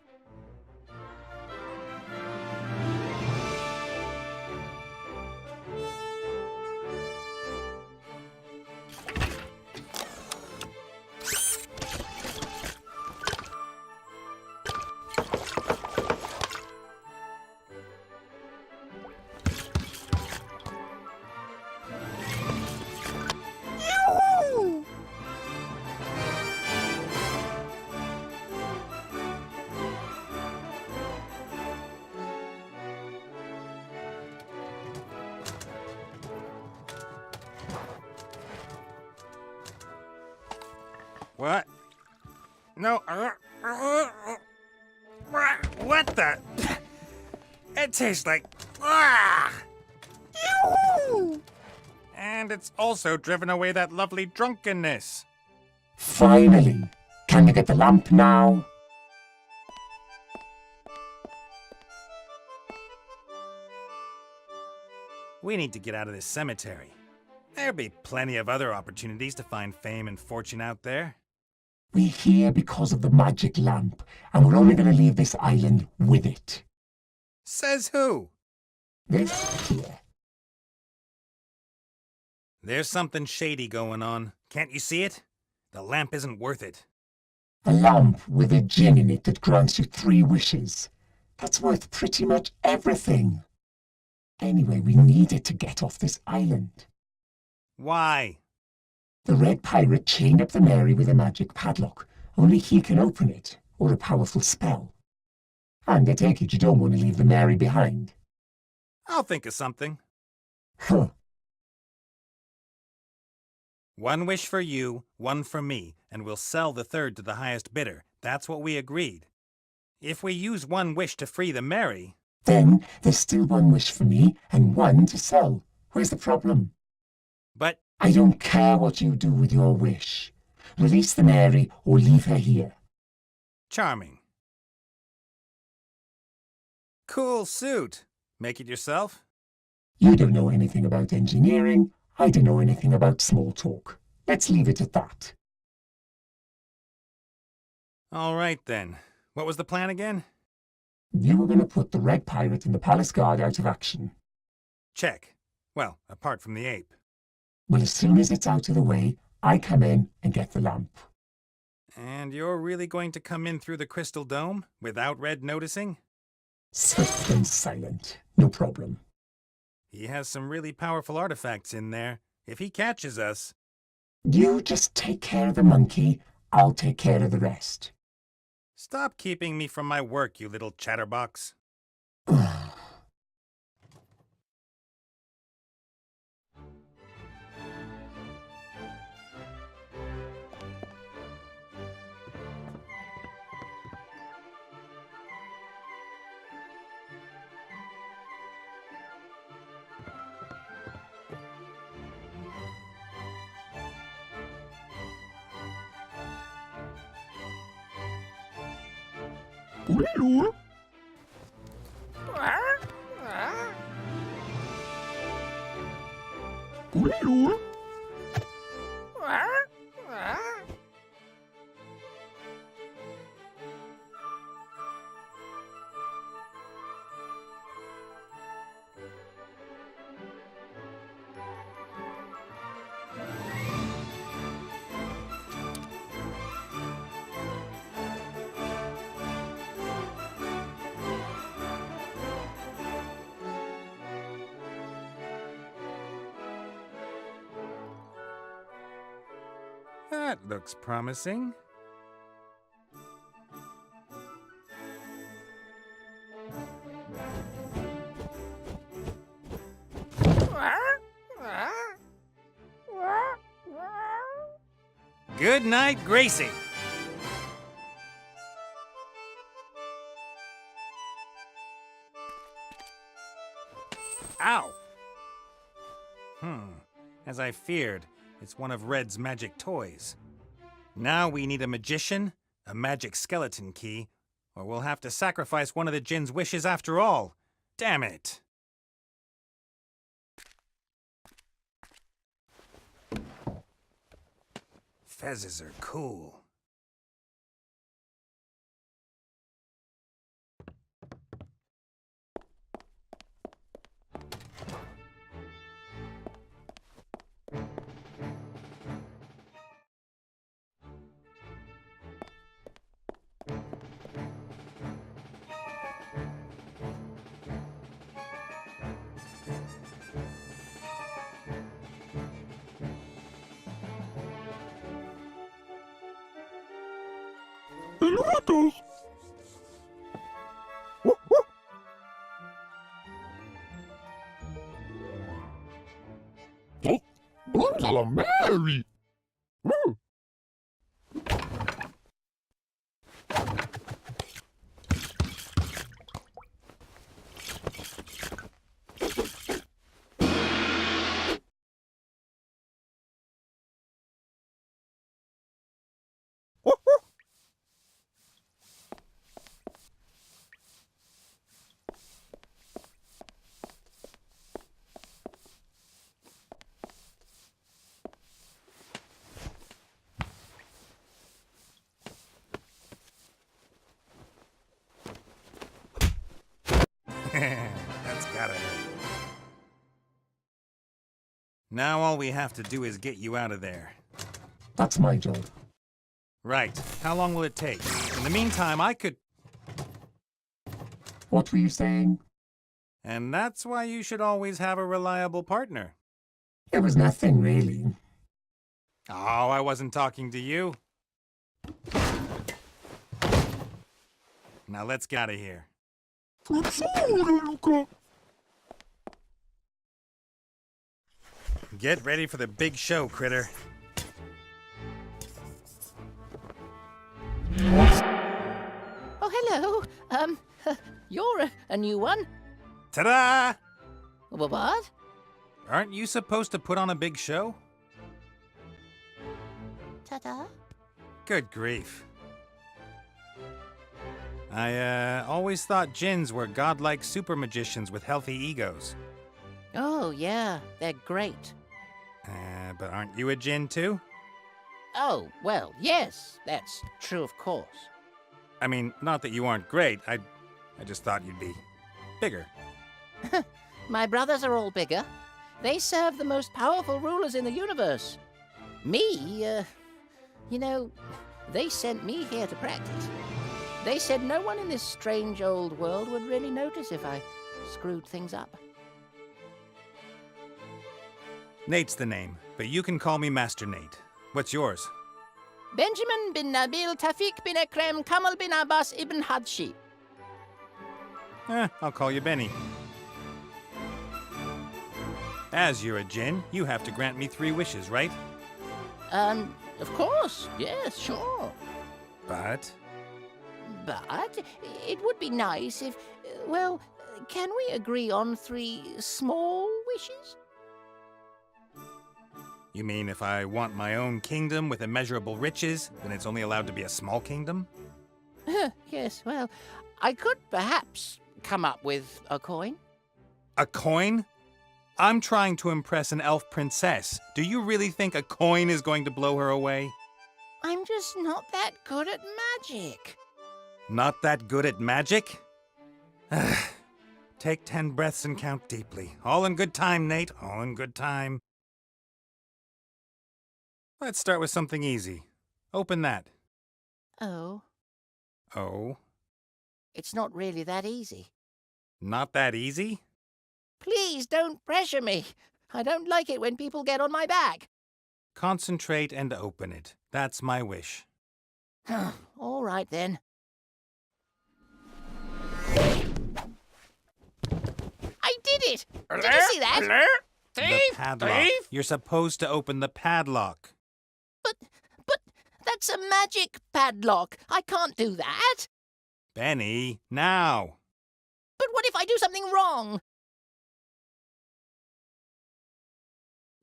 L: What? No. What the? It tastes like. And it's also driven away that lovely drunkenness.
M: Finally. Can you get the lamp now?
L: We need to get out of this cemetery. There'll be plenty of other opportunities to find fame and fortune out there.
M: We're here because of the magic lamp, and we're only going to leave this island with it.
L: Says who?
M: This here.
L: There's something shady going on. Can't you see it? The lamp isn't worth it.
M: A lamp with a gin in it that grants you 3 wishes. That's worth pretty much everything. Anyway, we need it to get off this island.
L: Why?
M: The Red Pirate chained up the Mary with a magic padlock. Only he can open it, or a powerful spell. And I take it you don't want to leave the Mary behind.
L: I'll think of something.
M: Huh.
L: 1 wish for you, 1 for me, and we'll sell the 3rd to the highest bidder. That's what we agreed. If we use 1 wish to free the Mary...
M: Then there's still 1 wish for me and 1 to sell. Where's the problem?
L: But...
M: I don't care what you do with your wish. Release the Mary or leave her here.
L: Charming. Cool suit. Make it yourself?
M: You don't know anything about engineering. I don't know anything about small talk. Let's leave it at that.
L: All right, then. What was the plan again?
M: You were going to put the Red Pirate and the Palace Guard out of action.
L: Check. Well, apart from the ape.
M: Well, as soon as it's out of the way, I come in and get the lamp.
L: And you're really going to come in through the crystal dome without Red noticing?
M: Swift and silent. No problem.
L: He has some really powerful artifacts in there. If he catches us...
M: You just take care of the monkey. I'll take care of the rest.
L: Stop keeping me from my work, you little chatterbox.
M: Hello. Hello.
L: That looks promising. Good night, Gracie. Ow! As I feared, it's one of Red's magic toys. Now we need a magician, a magic skeleton key, or we'll have to sacrifice one of the Djinn's wishes after all. Damn it! Fezzes are cool.
M: Mary!
L: That's gotta hurt. Now all we have to do is get you out of there.
M: That's my job.
L: Right. How long will it take? In the meantime, I could...
M: What were you saying?
L: And that's why you should always have a reliable partner.
M: It was nothing, really.
L: Oh, I wasn't talking to you. Now let's get out of here. Get ready for the big show, critter.
D: Oh, hello. You're a new one.
L: Ta-da!
D: What?
L: Aren't you supposed to put on a big show?
D: Ta-da.
L: Good grief. I always thought djinns were godlike super magicians with healthy egos.
D: Oh, yeah, they're great.
L: But aren't you a djinn too?
D: Oh, well, yes, that's true, of course.
L: I mean, not that you aren't great. I just thought you'd be bigger.
D: My brothers are all bigger. They serve the most powerful rulers in the universe. Me, you know, they sent me here to practice. They said no one in this strange old world would really notice if I screwed things up.
L: Nate's the name, but you can call me Master Nate. What's yours?
D: Benjamin bin Nabil Tafik bin Ekrem Kamal bin Abbas ibn Hadshi.
L: I'll call you Benny. As you're a djinn, you have to grant me 3 wishes, right?
D: Of course, yes, sure.
L: But
D: it would be nice if, well, can we agree on 3 small wishes?
L: You mean if I want my own kingdom with immeasurable riches, then it's only allowed to be a small kingdom?
D: Yes, well, I could perhaps come up with a coin.
L: A coin? I'm trying to impress an elf princess. Do you really think a coin is going to blow her away?
D: I'm just not that good at magic.
L: Not that good at magic? Take 10 breaths and count deeply. All in good time, Nate. All in good time. Let's start with something easy. Open that.
D: Oh.
L: Oh?
D: It's not really that easy.
L: Not that easy?
D: Please don't pressure me. I don't like it when people get on my back.
K: Concentrate and open it. That's my wish.
D: All right, then. I did it! Did you see that?
K: The padlock. You're supposed to open the padlock.
D: But that's a magic padlock. I can't do that.
K: Benny, now.
D: But what if I do something wrong?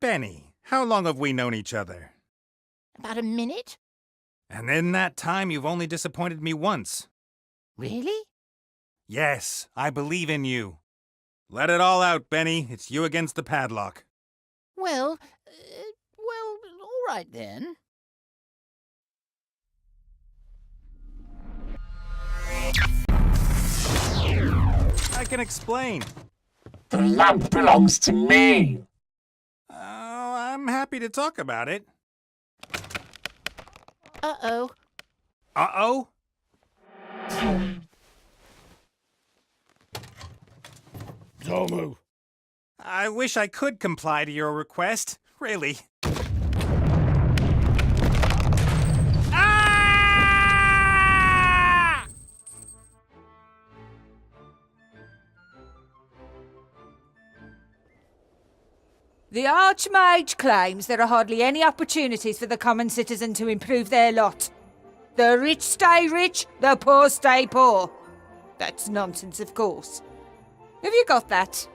K: Benny, how long have we known each other?
D: About a minute?
K: And in that time, you've only disappointed me once.
D: Really?
K: Yes, I believe in you. Let it all out, Benny. It's you against the padlock.
D: Well, all right then.
K: I can explain.
M: The lamp belongs to me!
K: Oh, I'm happy to talk about it.
D: Uh-oh.
K: Uh-oh?
I: Don't move.
K: I wish I could comply to your request. Really. Ah!
O: The Archmage claims there are hardly any opportunities for the common citizen to improve their lot. The rich stay rich, the poor stay poor. That's nonsense, of course. Have you got that?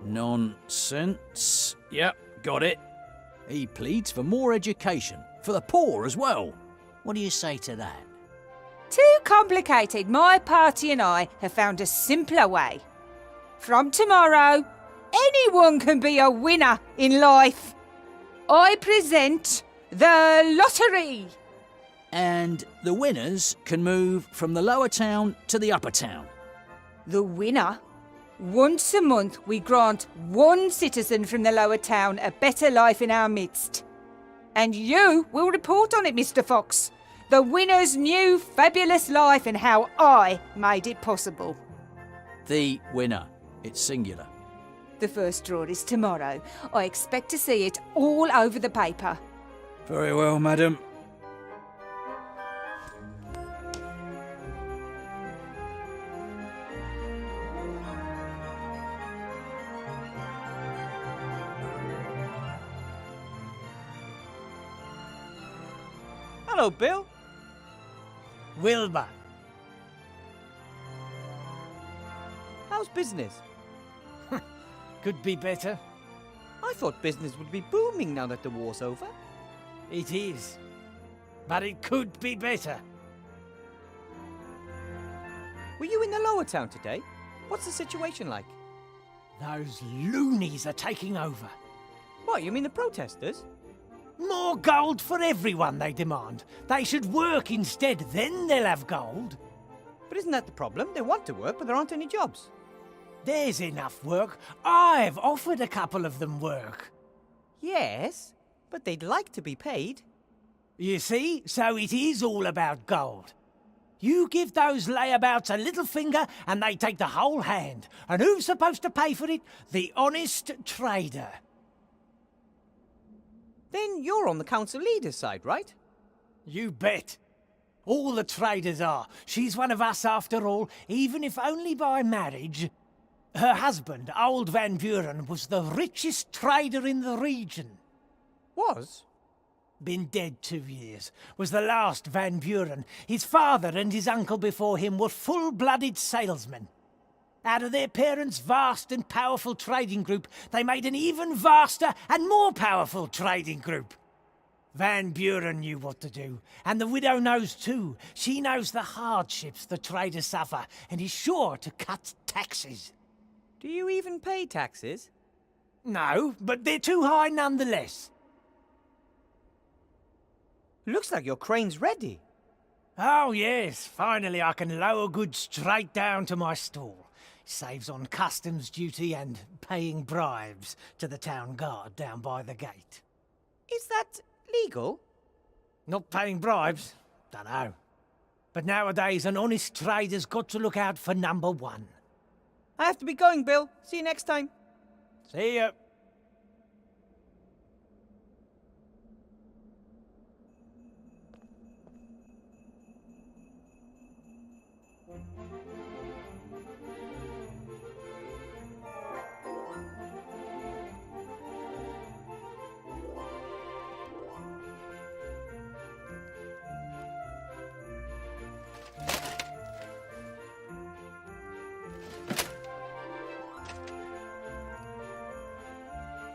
P: Nonsense. Yep, got it. He pleads for more education, for the poor as well. What do you say to that?
O: Too complicated. My party and I have found a simpler way. From tomorrow, anyone can be a winner in life. I present the lottery.
P: And the winners can move from the lower town to the upper town.
O: The winner? Once a month, we grant one citizen from the lower town a better life in our midst. And you will report on it, Mr. Fox. The winner's new fabulous life and how I made it possible.
P: The winner. It's singular.
O: The first draw is tomorrow. I expect to see it all over the paper.
P: Very well, madam.
J: Hello, Bill.
H: Wilbur.
J: How's business?
H: Could be better.
J: I thought business would be booming now that the war's over.
H: It is. But it could be better.
J: Were you in the lower town today? What's the situation like?
H: Those loonies are taking over.
J: What, you mean the protesters?
H: More gold for everyone, they demand. They should work instead, then they'll have gold.
J: But isn't that the problem? They want to work, but there aren't any jobs.
H: There's enough work. I've offered a couple of them work.
J: Yes, but they'd like to be paid.
H: You see, so it is all about gold. You give those layabouts a little finger and they take the whole hand. And who's supposed to pay for it? The honest trader.
J: Then you're on the council leader's side, right?
H: You bet. All the traders are. She's one of us after all, even if only by marriage. Her husband, old Van Buren, was the richest trader in the region.
J: Was?
H: Been dead 2 years. Was the last Van Buren. His father and his uncle before him were full-blooded salesmen. Out of their parents' vast and powerful trading group, they made an even vaster and more powerful trading group. Van Buren knew what to do, and the widow knows too. She knows the hardships the traders suffer, and is sure to cut taxes.
J: Do you even pay taxes?
H: No, but they're too high nonetheless.
J: Looks like your crane's ready.
H: Oh yes, finally I can lower goods straight down to my stall. Saves on customs duty and paying bribes to the town guard down by the gate.
J: Is that legal?
H: Not paying bribes? Dunno. But nowadays an honest trader's got to look out for number one.
J: I have to be going, Bill. See you next time.
H: See ya.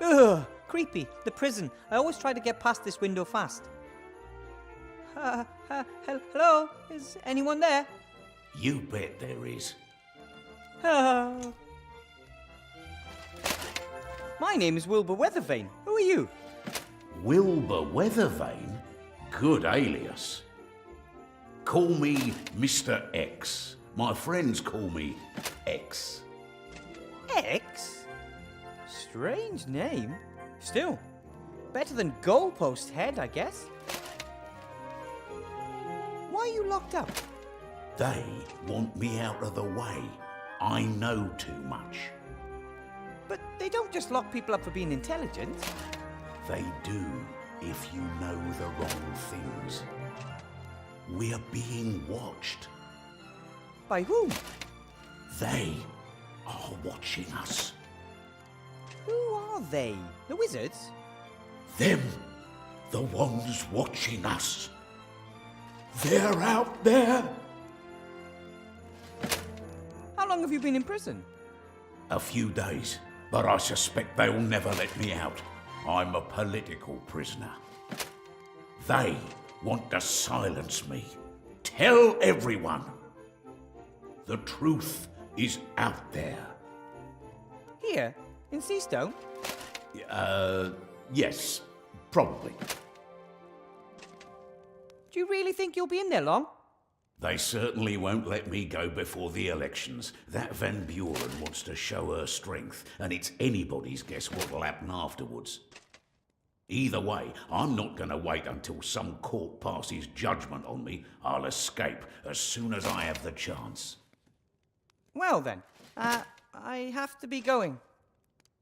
J: Ugh, creepy. The prison. I always try to get past this window fast. Hello? Is anyone there?
I: You bet there is.
J: My name is Wilbur Weathervane. Who are you?
I: Wilbur Weathervane? Good alias. Call me Mr. X. My friends call me X.
J: X? Strange name. Still, better than Goalpost Head, I guess. Why are you locked up?
I: They want me out of the way. I know too much.
J: But they don't just lock people up for being intelligent.
I: They do if you know the wrong things. We're being watched.
J: By whom?
I: They are watching us.
J: Who are they? The wizards?
I: Them, the ones watching us. They're out there.
J: How long have you been in prison?
I: A few days, but I suspect they'll never let me out. I'm a political prisoner. They want to silence me. Tell everyone. The truth is out there.
J: Here? In Seastone?
I: Yes, probably.
J: Do you really think you'll be in there long?
I: They certainly won't let me go before the elections. That Van Buren wants to show her strength, and it's anybody's guess what'll happen afterwards. Either way, I'm not going to wait until some court passes judgment on me. I'll escape as soon as I have the chance.
J: Well then, I have to be going.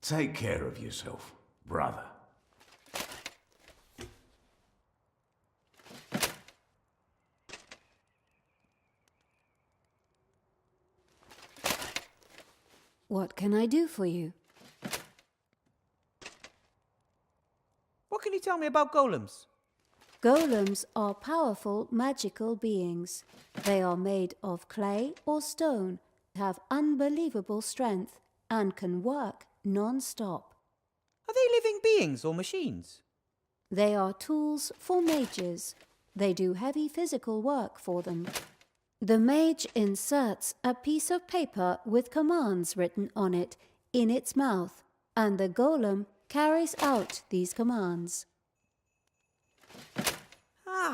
I: Take care of yourself, brother.
B: What can I do for you?
J: What can you tell me about golems?
B: Golems are powerful magical beings. They are made of clay or stone, have unbelievable strength, and can work non-stop.
J: Are they living beings or machines?
B: They are tools for mages. They do heavy physical work for them. The mage inserts a piece of paper with commands written on it in its mouth, and the golem carries out these commands.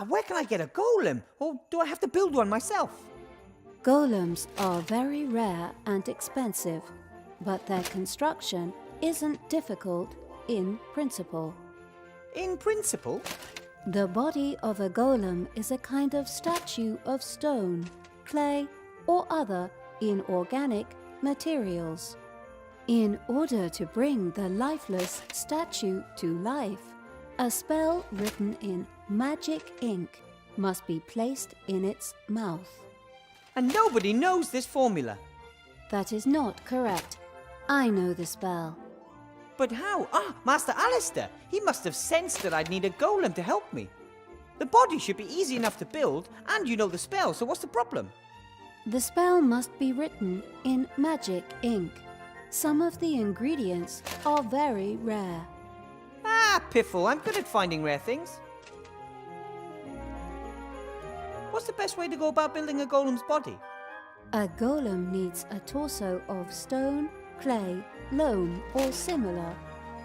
J: Where can I get a golem? Or do I have to build one myself?
B: Golems are very rare and expensive, but their construction isn't difficult in principle.
J: In principle?
B: The body of a golem is a kind of statue of stone, clay, or other inorganic materials. In order to bring the lifeless statue to life, a spell written in magic ink must be placed in its mouth.
J: And nobody knows this formula.
B: That is not correct. I know the spell.
J: But how? Master Alistair! He must have sensed that I'd need a golem to help me. The body should be easy enough to build, and you know the spell, so what's the problem?
B: The spell must be written in magic ink. Some of the ingredients are very rare.
J: Piffle, I'm good at finding rare things. What's the best way to go about building a golem's body?
B: A golem needs a torso of stone, clay, loam, or similar.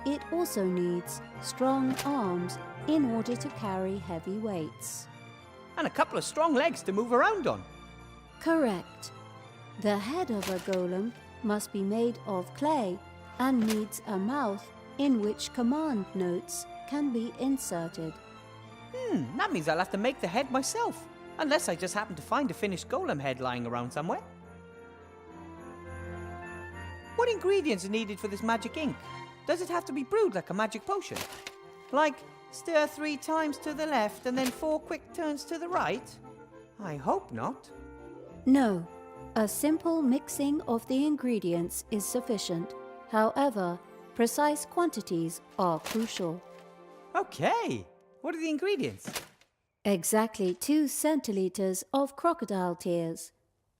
B: It also needs strong arms in order to carry heavy weights.
J: And a couple of strong legs to move around on.
B: Correct. The head of a golem must be made of clay and needs a mouth in which command notes can be inserted.
J: That means I'll have to make the head myself. Unless I just happen to find a finished golem head lying around somewhere. What ingredients are needed for this magic ink? Does it have to be brewed like a magic potion? Like, stir 3 times to the left and then 4 quick turns to the right? I hope not.
B: No, A simple mixing of the ingredients is sufficient. However, precise quantities are crucial.
J: Okay. What are the ingredients?
B: Exactly 2 centiliters of crocodile tears,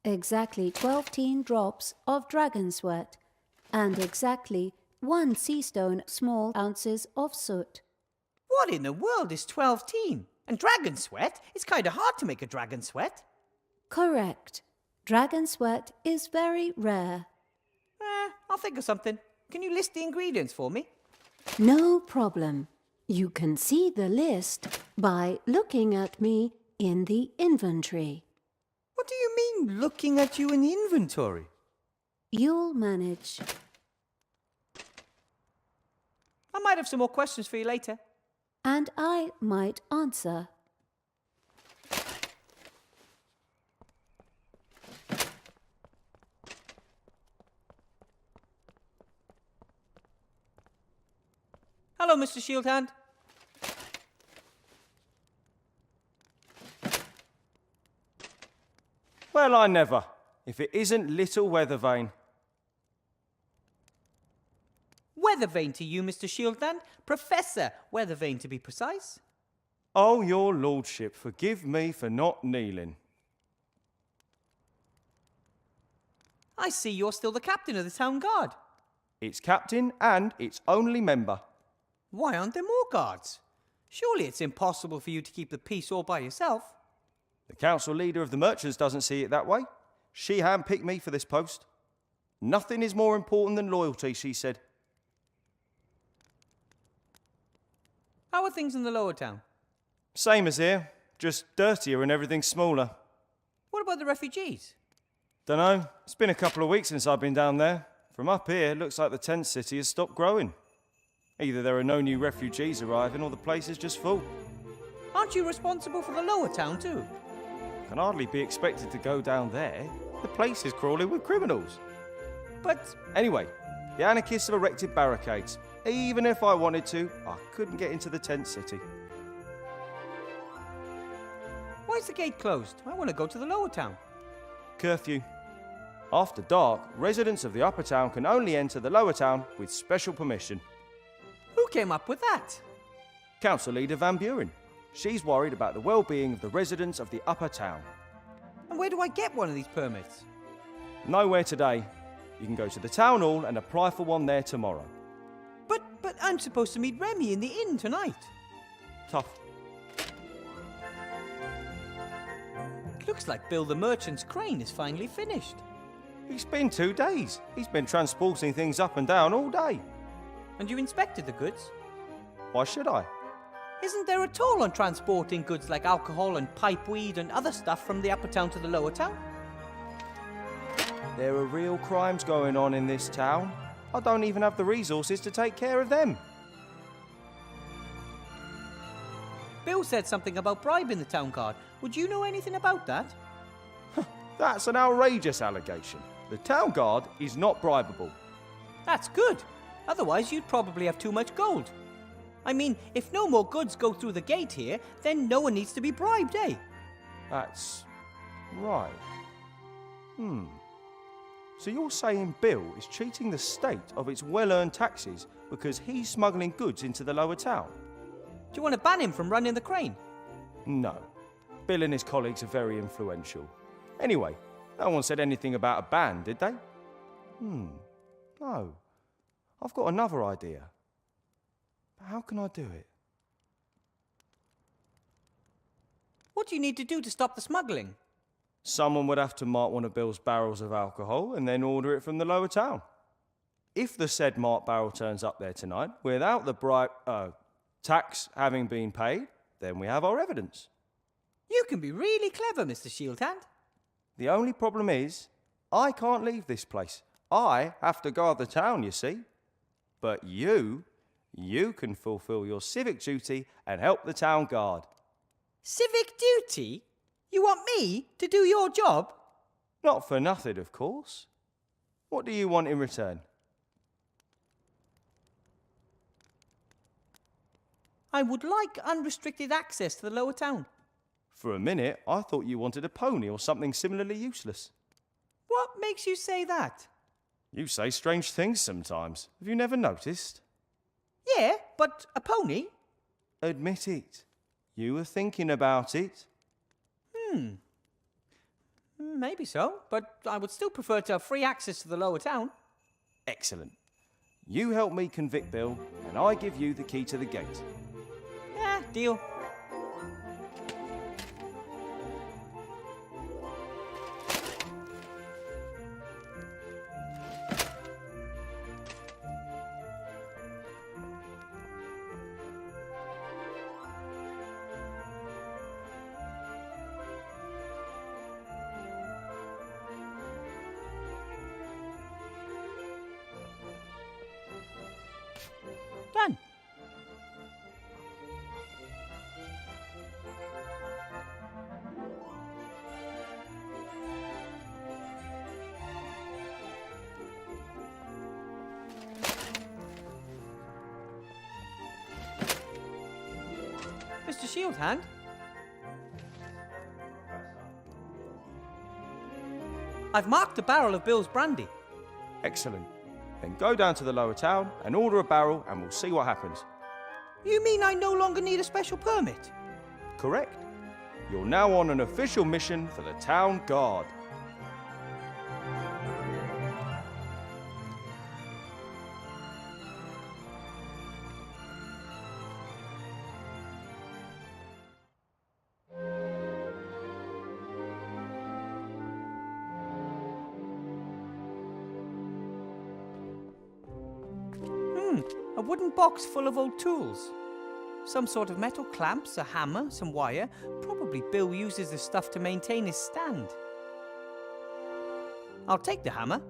B: exactly 12 teen drops of dragon sweat, and exactly 1 sea stone small ounces of soot.
J: What in the world is 12 teen? And dragon sweat? It's kind of hard to make a dragon sweat.
B: Correct. Dragon sweat is very rare.
J: I'll think of something. Can you list the ingredients for me?
B: No problem. You can see the list by looking at me in the inventory.
J: What do you mean, looking at you in the inventory?
B: You'll manage.
J: I might have some more questions for you later.
B: And I might answer.
J: Hello, Mr. Shieldhand.
Q: Well, I never. If it isn't little Weathervane.
J: Weathervane to you, Mr. Shieldhand. Professor Weathervane, to be precise.
Q: Oh, your lordship, forgive me for not kneeling.
J: I see you're still the captain of the town guard.
Q: It's captain and its only member.
J: Why aren't there more guards? Surely it's impossible for you to keep the peace all by yourself.
Q: The council leader of the merchants doesn't see it that way. She handpicked me for this post. Nothing is more important than loyalty, she said.
J: How are things in the lower town?
Q: Same as here, just dirtier and everything smaller.
J: What about the refugees?
Q: Dunno, it's been a couple of weeks since I've been down there. From up here, it looks like the tent city has stopped growing. Either there are no new refugees arriving or the place is just full.
J: Aren't you responsible for the lower town too?
Q: Can hardly be expected to go down there. The place is crawling with criminals.
J: But...
Q: Anyway, the anarchists have erected barricades. Even if I wanted to, I couldn't get into the tent city.
J: Why is the gate closed? I want to go to the lower town.
Q: Curfew. After dark, residents of the upper town can only enter the lower town with special permission.
J: Who came up with that?
Q: Council leader Van Buren. She's worried about the well-being of the residents of the upper town.
J: And where do I get one of these permits?
Q: Nowhere today. You can go to the town hall and apply for one there tomorrow.
J: But I'm supposed to meet Remy in the inn tonight.
Q: Tough.
J: It looks like Bill the Merchant's crane is finally finished.
Q: It's been 2 days. He's been transporting things up and down all day.
J: And you inspected the goods?
Q: Why should I?
J: Isn't there a toll on transporting goods like alcohol and pipeweed and other stuff from the upper town to the lower town?
Q: There are real crimes going on in this town. I don't even have the resources to take care of them.
J: Bill said something about bribing the town guard. Would you know anything about that?
Q: That's an outrageous allegation. The town guard is not bribable.
J: That's good. Otherwise, you'd probably have too much gold. I mean, if no more goods go through the gate here, then no one needs to be bribed, eh?
Q: That's right. So you're saying Bill is cheating the state of its well-earned taxes because he's smuggling goods into the lower town?
J: Do you want to ban him from running the crane?
Q: No. Bill and his colleagues are very influential. Anyway, no one said anything about a ban, did they? No. I've got another idea. But how can I do it?
J: What do you need to do to stop the smuggling?
Q: Someone would have to mark one of Bill's barrels of alcohol and then order it from the lower town. If the said marked barrel turns up there tonight without the tax having been paid, then we have our evidence.
J: You can be really clever, Mr. Shieldhand.
Q: The only problem is, I can't leave this place. I have to guard the town, you see. But you can fulfill your civic duty and help the town guard.
J: Civic duty? You want me to do your job?
Q: Not for nothing, of course. What do you want in return?
J: I would like unrestricted access to the lower town.
Q: For a minute, I thought you wanted a pony or something similarly useless.
A: What makes you say that?
Q: You say strange things sometimes. Have you never noticed?
A: Yeah, but a pony?
Q: Admit it. You were thinking about it.
A: Maybe so, but I would still prefer to have free access to the lower town.
Q: Excellent. You help me convict Bill, and I give you the key to the gate.
A: Yeah, deal. Done. Mr. Shieldhand? I've marked the barrel of Bill's brandy.
Q: Excellent. Then go down to the lower town and order a barrel, and we'll see what happens.
A: You mean I no longer need a special permit?
Q: Correct. You're now on an official mission for the town guard.
A: A wooden box full of old tools. Some sort of metal clamps, a hammer, some wire. Probably Bill uses the stuff to maintain his stand. I'll take the hammer.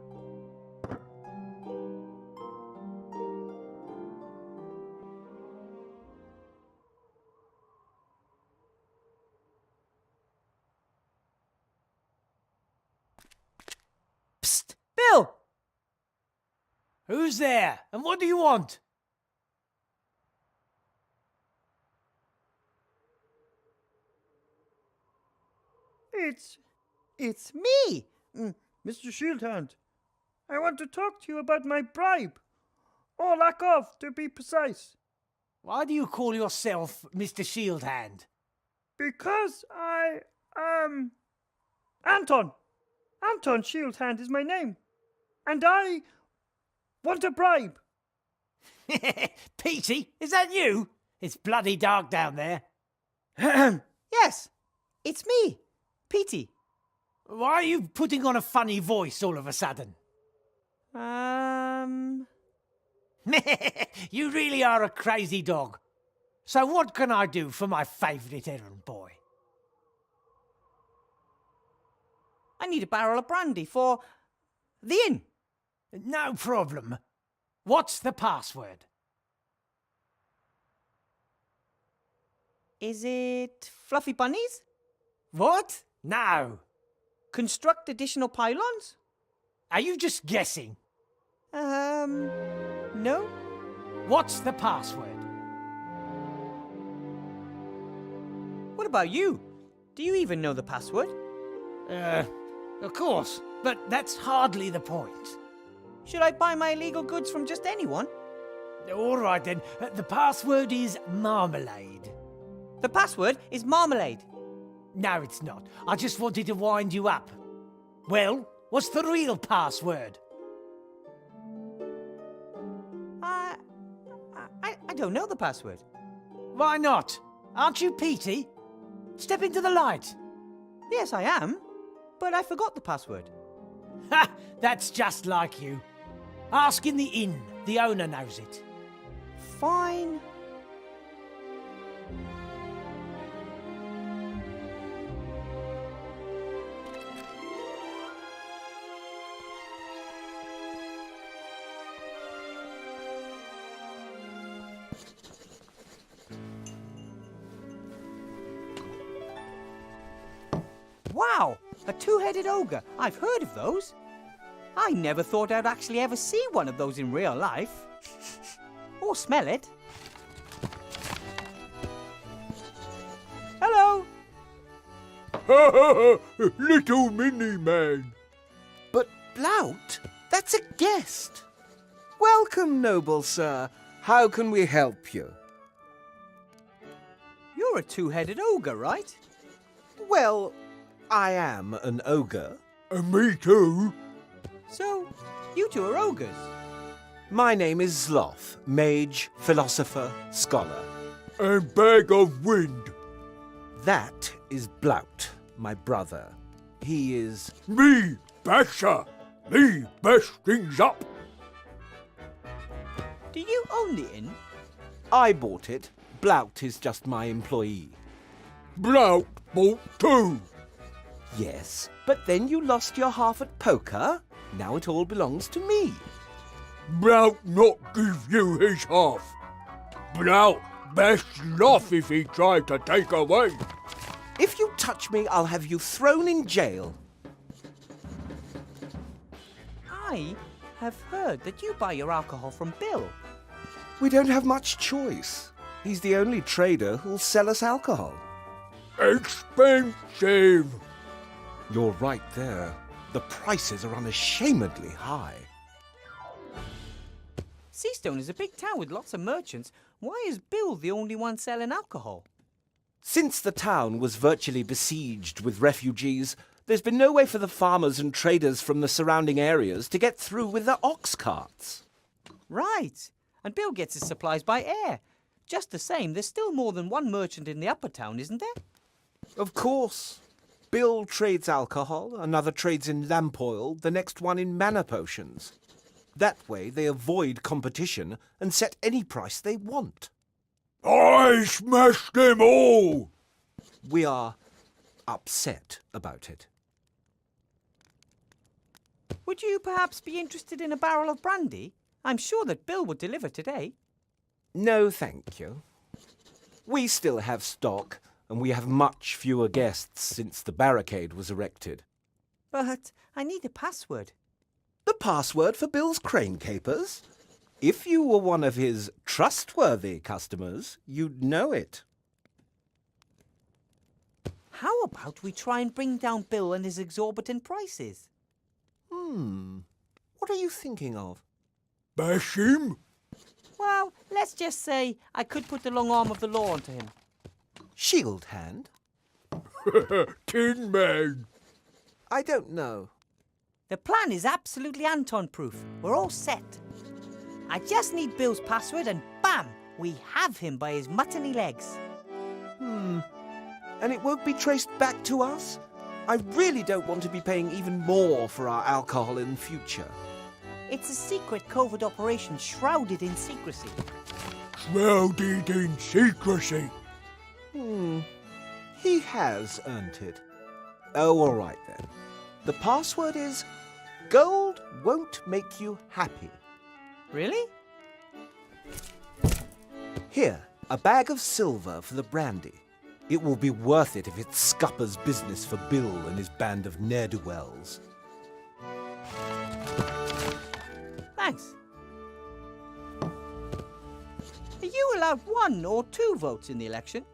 A: Psst! Bill!
H: Who's there? And what do you want?
J: It's me, Mr. Shieldhand. I want to talk to you about my bribe. Or lack of, to be precise.
H: Why do you call yourself Mr. Shieldhand?
J: Because Anton. Anton Shieldhand is my name. And I want a bribe.
H: Petey, is that you? It's bloody dark down there.
A: Yes, it's me, Petey.
H: Why are you putting on a funny voice all of a sudden? You really are a crazy dog. So what can I do for my favourite errand boy?
A: I need a barrel of brandy for the inn.
H: No problem. What's the password?
A: Is it fluffy bunnies?
H: What? No.
A: Construct additional pylons?
H: Are you just guessing?
A: No.
H: What's the password?
A: What about you? Do you even know the password?
H: Of course, but that's hardly the point.
A: Should I buy my illegal goods from just anyone?
H: All right then, the password is marmalade.
A: The password is marmalade.
H: No, it's not. I just wanted to wind you up. Well, what's the real password?
A: I don't know the password.
H: Why not? Aren't you Petey? Step into the light.
A: Yes, I am. But I forgot the password.
H: Ha! That's just like you. Ask in the inn. The owner knows it.
A: Fine. Wow! A two-headed ogre. I've heard of those. I never thought I'd actually ever see one of those in real life. Or smell it. Hello!
F: Little mini man.
R: But Blout, that's a guest. Welcome, noble sir. How can we help you?
J: You're a two-headed ogre, right?
R: Well, I am an ogre.
F: And me too.
J: So, you two are ogres.
R: My name is Sloth, mage, philosopher, scholar.
F: And bag of wind.
R: That is Blout, my brother. He is...
F: Me, Basher. Me, best things up.
J: Do you own the inn?
R: I bought it. Blout is just my employee.
F: Blout bought too.
R: Yes, but then you lost your half at poker. Now it all belongs to me.
F: Blout not give you his half. Blout best laugh if he tried to take away.
R: If you touch me, I'll have you thrown in jail.
J: I have heard that you buy your alcohol from Bill.
R: We don't have much choice. He's the only trader who'll sell us alcohol.
F: Expensive.
R: You're right there. The prices are unashamedly high.
J: Seastone is a big town with lots of merchants. Why is Bill the only one selling alcohol?
R: Since the town was virtually besieged with refugees, there's been no way for the farmers and traders from the surrounding areas to get through with their ox carts.
J: Right. And Bill gets his supplies by air. Just the same, there's still more than one merchant in the upper town, isn't there?
R: Of course. Bill trades alcohol, another trades in lamp oil, the next one in mana potions. That way they avoid competition and set any price they want.
F: I smashed them all!
R: We are upset about it.
J: Would you perhaps be interested in a barrel of brandy? I'm sure that Bill would deliver today.
R: No, thank you. We still have stock, and we have much fewer guests since the barricade was erected.
J: But I need a password.
R: The password for Bill's crane capers? If you were one of his trustworthy customers, you'd know it.
J: How about we try and bring down Bill and his exorbitant prices?
R: What are you thinking of?
F: Bash him?
J: Well, let's just say I could put the long arm of the law onto him.
R: Shield hand?
F: Tin Man.
R: I don't know.
J: The plan is absolutely Anton-proof. We're all set. I just need Bill's password and bam! We have him by his muttony legs.
R: And it won't be traced back to us? I really don't want to be paying even more for our alcohol in future.
J: It's a secret covert operation shrouded in secrecy.
F: Shrouded in secrecy.
R: He has earned it. Oh, all right then. The password is, gold won't make you happy.
J: Really?
R: Here, a bag of silver for the brandy. It will be worth it if it scuppers business for Bill and his band of ne'er-do-wells.
J: Thanks. Are you allowed 1 or 2 votes in the election?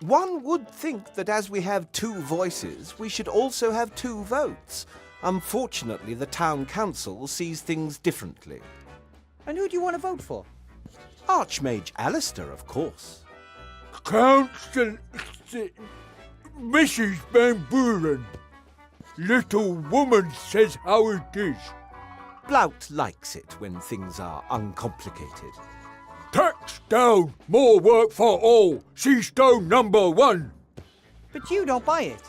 R: One would think that as we have 2 voices, we should also have 2 votes. Unfortunately, the town council sees things differently.
J: And who do you want to vote for?
R: Archmage Alistair, of course.
F: Council... Mrs. Van Buren. Little woman says how it is.
R: Blout likes it when things are uncomplicated.
F: Tax down, more work for all. Seastone number 1.
J: But you don't buy it.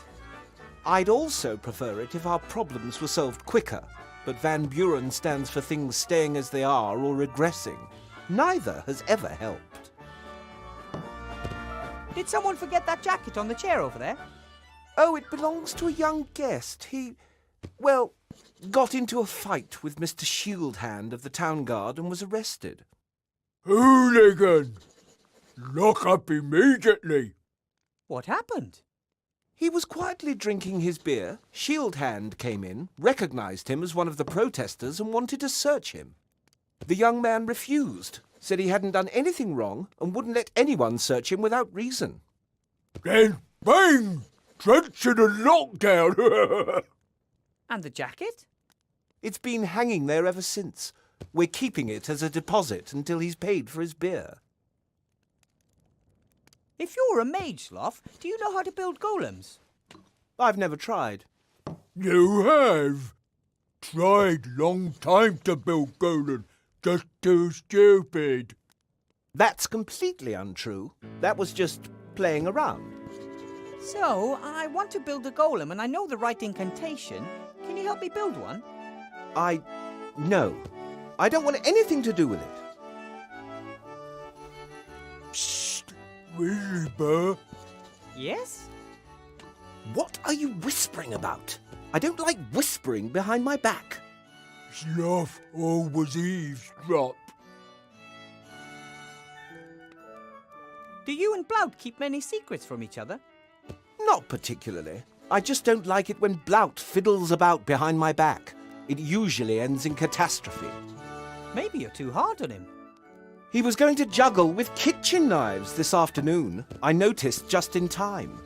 R: I'd also prefer it if our problems were solved quicker, but Van Buren stands for things staying as they are or regressing. Neither has ever helped.
J: Did someone forget that jacket on the chair over there?
R: Oh, it belongs to a young guest. He, well, got into a fight with Mr. Shieldhand of the Town Guard and was arrested.
F: Hooligan! Lock up immediately.
J: What happened?
R: He was quietly drinking his beer. Shieldhand came in, recognized him as one of the protesters and wanted to search him. The young man refused, said he hadn't done anything wrong and wouldn't let anyone search him without reason.
F: Then bang! Drenched in a lockdown.
J: And the jacket?
R: It's been hanging there ever since. We're keeping it as a deposit until he's paid for his beer.
J: If you're a mage, Sloth, do you know how to build golems?
R: I've never tried.
F: You have. Tried long time to build golem. Just too stupid.
R: That's completely untrue. That was just playing around.
J: So, I want to build a golem and I know the right incantation. Can you help me build one?
R: No. I don't want anything to do with it.
F: Psst. Wilbur.
J: Yes?
R: What are you whispering about? I don't like whispering behind my back.
F: Sloth always eavesdrop.
J: Do you and Blout keep many secrets from each other?
R: Not particularly. I just don't like it when Blout fiddles about behind my back. It usually ends in catastrophe.
J: Maybe you're too hard on him.
R: He was going to juggle with kitchen knives this afternoon. I noticed just in time.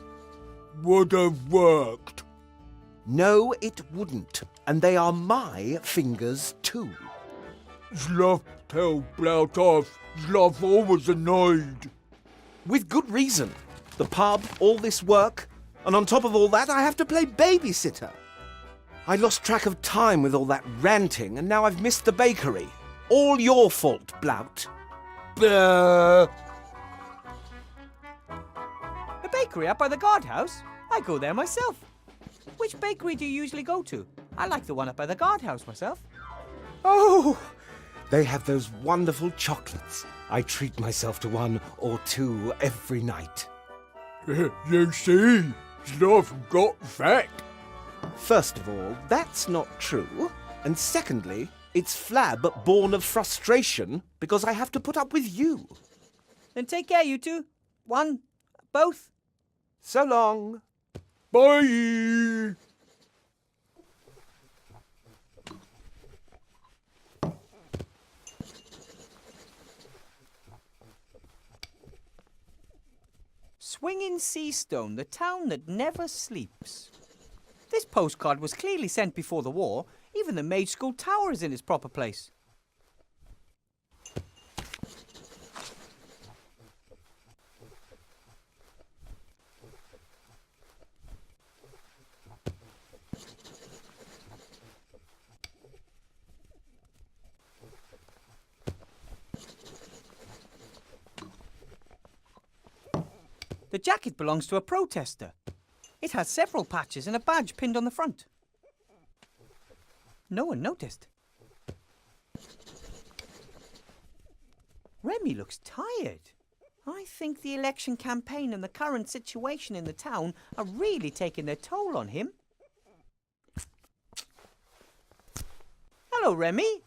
F: Would have worked.
R: No, it wouldn't. And they are my fingers too.
F: Sloth tell Blout off. Sloth always annoyed.
R: With good reason. The pub, all this work, and on top of all that, I have to play babysitter. I lost track of time with all that ranting, and now I've missed the bakery. All your fault, Blout.
J: The bakery up by the guardhouse? I go there myself. Which bakery do you usually go to? I like the one up by the guardhouse myself.
R: Oh, they have those wonderful chocolates. I treat myself to one or two every night.
F: You see, Sloth got fat.
R: First of all, that's not true. And secondly, it's Flab born of frustration because I have to put up with you.
J: Then take care, you two. One, both.
R: So long.
F: Bye.
J: Swinging Seastone, the town that never sleeps. This postcard was clearly sent before the war. Even the Mage School Tower is in its proper place. The jacket belongs to a protester. It has several patches and a badge pinned on the front. No one noticed. Remy looks tired. I think the election campaign and the current situation in the town are really taking their toll on him. Hello, Remy.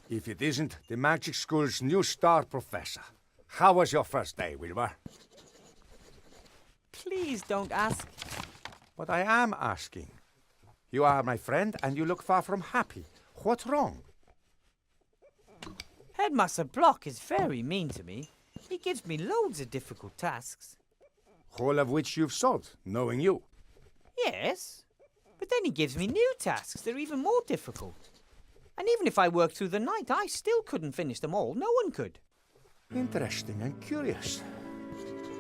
S: If it isn't the magic school's new star professor. How was your first day, Wilbur?
J: Please don't ask.
S: But I am asking. You are my friend and you look far from happy. What's wrong?
J: Headmaster Block is very mean to me. He gives me loads of difficult tasks.
S: All of which you've solved, knowing you.
J: Yes, but then he gives me new tasks that are even more difficult. And even if I worked through the night, I still couldn't finish them all. No one could.
S: Interesting and curious.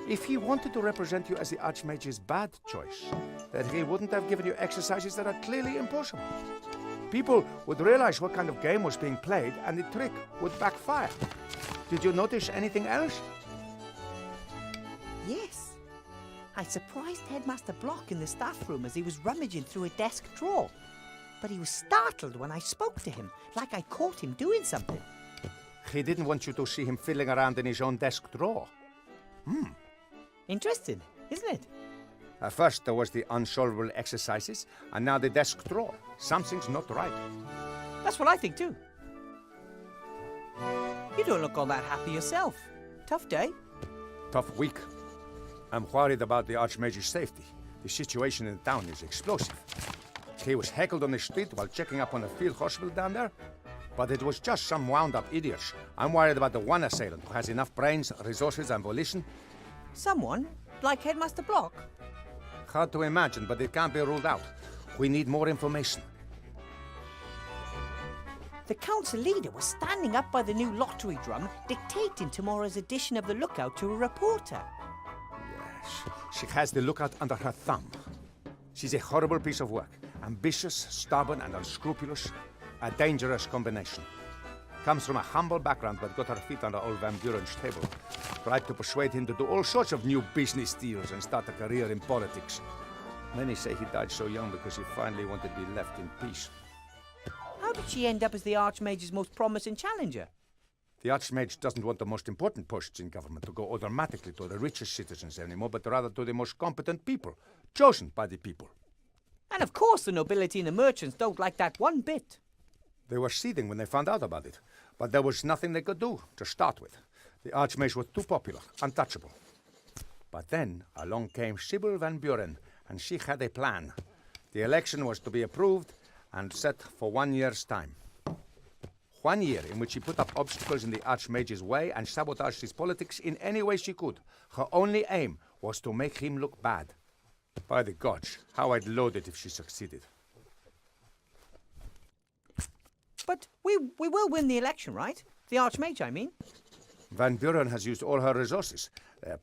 S: If he wanted to represent you as the Archmage's bad choice, then he wouldn't have given you exercises that are clearly impossible. People would realize what kind of game was being played and the trick would backfire. Did you notice anything else?
J: Yes. I surprised Headmaster Block in the staff room as he was rummaging through a desk drawer. But he was startled when I spoke to him, like I caught him doing something.
S: He didn't want you to see him fiddling around in his own desk drawer.
J: Interesting, isn't it?
S: At first there was the unsolvable exercises, and now the desk drawer. Something's not right.
J: That's what I think too. You don't look all that happy yourself. Tough day.
S: Tough week. I'm worried about the Archmage's safety. The situation in the town is explosive. He was heckled on the street while checking up on the field hospital down there. But it was just some wound-up idiots. I'm worried about the one assailant who has enough brains, resources, and volition.
J: Someone? Like Headmaster Block?
S: Hard to imagine, but it can't be ruled out. We need more information.
A: The council leader was standing up by the new lottery drum, dictating tomorrow's edition of the Lookout to a reporter.
S: Yes, she has the Lookout under her thumb. She's a horrible piece of work. Ambitious, stubborn, and unscrupulous. A dangerous combination. Comes from a humble background, but got her feet under old Van Buren's table. Tried to persuade him to do all sorts of new business deals and start a career in politics. Many say he died so young because he finally wanted to be left in peace.
A: How did she end up as the Archmage's most promising challenger?
S: The Archmage doesn't want the most important posts in government to go automatically to the richest citizens anymore, but rather to the most competent people, chosen by the people.
A: And of course the nobility and the merchants don't like that one bit.
S: They were seething when they found out about it, but there was nothing they could do to start with. The Archmage was too popular, untouchable. But then along came Sybil Van Buren, and she had a plan. The election was to be approved and set for 1 year's time. 1 year in which she put up obstacles in the Archmage's way and sabotaged his politics in any way she could. Her only aim was to make him look bad. By the gods, how I'd load it if she succeeded.
A: But we will win the election, right? The Archmage, I mean.
S: Van Buren has used all her resources.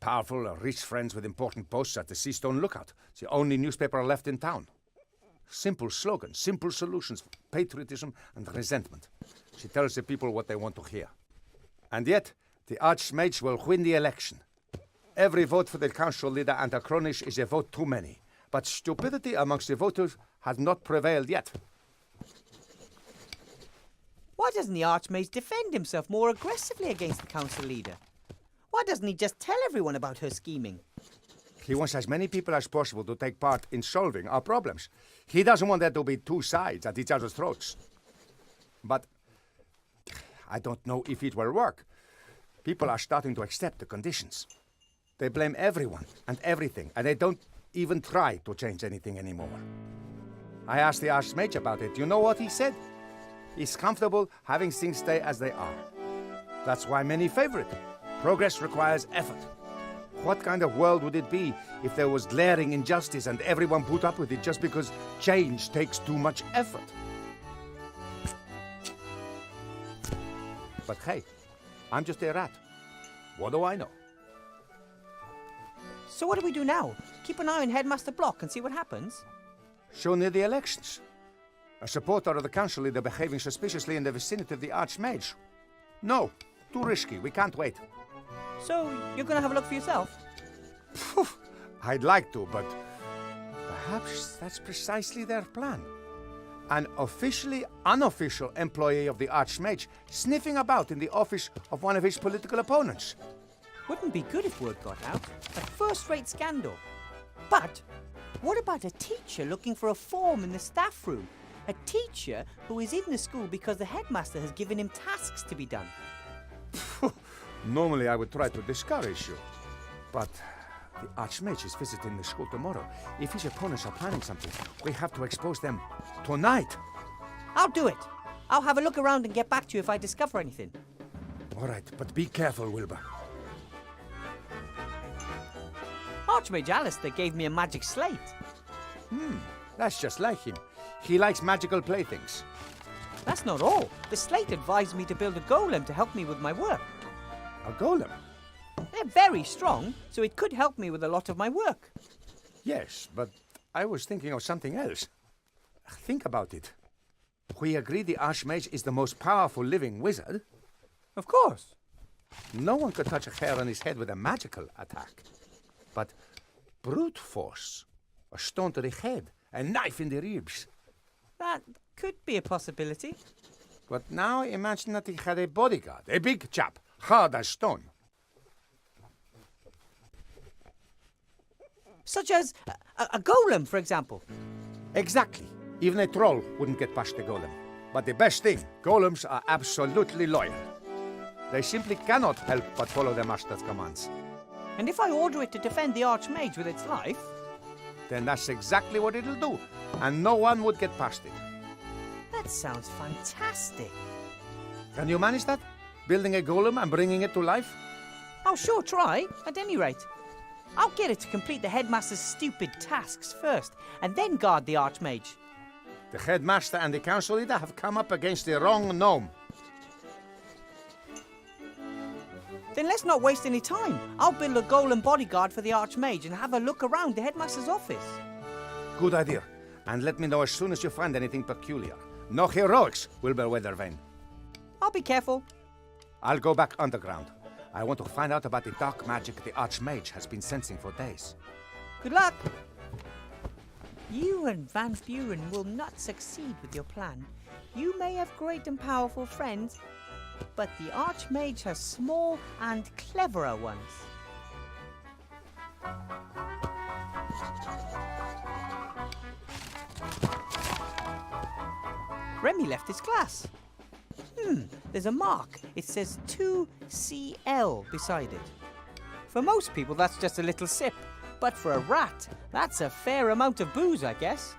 S: Powerful, rich friends with important posts at the Seastone Lookout. It's the only newspaper left in town. Simple slogans, simple solutions, patriotism and resentment. She tells the people what they want to hear. And yet, the Archmage will win the election. Every vote for the council leader and her cronies is a vote too many. But stupidity amongst the voters has not prevailed yet.
A: Why doesn't the Archmage defend himself more aggressively against the council leader? Why doesn't he just tell everyone about her scheming?
S: He wants as many people as possible to take part in solving our problems. He doesn't want there to be two sides at each other's throats. But I don't know if it will work. People are starting to accept the conditions. They blame everyone and everything, and they don't even try to change anything anymore. I asked the Archmage about it. You know what he said? He's comfortable having things stay as they are. That's why many favor it. Progress requires effort. What kind of world would it be if there was glaring injustice and everyone put up with it just because change takes too much effort? But hey, I'm just a rat. What do I know?
A: So what do we do now? Keep an eye on Headmaster Block and see what happens?
S: So near the elections. A supporter of the council leader behaving suspiciously in the vicinity of the Archmage. No, too risky. We can't wait.
A: So you're going to have a look for yourself?
S: I'd like to, but perhaps that's precisely their plan. An officially unofficial employee of the Archmage sniffing about in the office of one of his political opponents.
A: Wouldn't be good if word got out. A first-rate scandal. But what about a teacher looking for a form in the staff room? A teacher who is in the school because the headmaster has given him tasks to be done.
S: Normally I would try to discourage you, but the Archmage is visiting the school tomorrow. If his opponents are planning something, we have to expose them tonight.
A: I'll do it. I'll have a look around and get back to you if I discover anything.
S: All right, but be careful, Wilbur.
A: Archmage Alistair gave me a magic slate.
S: That's just like him. He likes magical playthings.
A: That's not all. The slate advised me to build a golem to help me with my work.
S: A golem?
A: They're very strong, so it could help me with a lot of my work.
S: Yes, but I was thinking of something else. Think about it. We agree the Archmage is the most powerful living wizard.
A: Of course.
S: No one could touch a hair on his head with a magical attack. But brute force, a stone to the head, a knife in the ribs.
A: That could be a possibility.
S: But now imagine that he had a bodyguard, a big chap, hard as stone.
A: Such as a golem, for example.
S: Exactly. Even a troll wouldn't get past the golem. But the best thing, golems are absolutely loyal. They simply cannot help but follow their master's commands.
A: And if I order it to defend the Archmage with its life?
S: Then that's exactly what it'll do, and no one would get past it.
A: That sounds fantastic.
S: Can you manage that? Building a golem and bringing it to life?
A: I'll sure try, at any rate.
J: I'll get it to complete the headmaster's stupid tasks first, and then guard the Archmage.
S: The headmaster and the council leader have come up against the wrong gnome.
J: Then let's not waste any time. I'll build a golem bodyguard for the Archmage and have a look around the headmaster's office.
S: Good idea. And let me know as soon as you find anything peculiar. No heroics, Wilbur Weathervane.
J: I'll be careful.
S: I'll go back underground. I want to find out about the dark magic the Archmage has been sensing for days.
J: Good luck. You and Van Buren will not succeed with your plan. You may have great and powerful friends, but the Archmage has small and cleverer ones. Remy left his class. There's a mark. It says 2CL beside it. For most people, that's just a little sip. But for a rat, that's a fair amount of booze, I guess.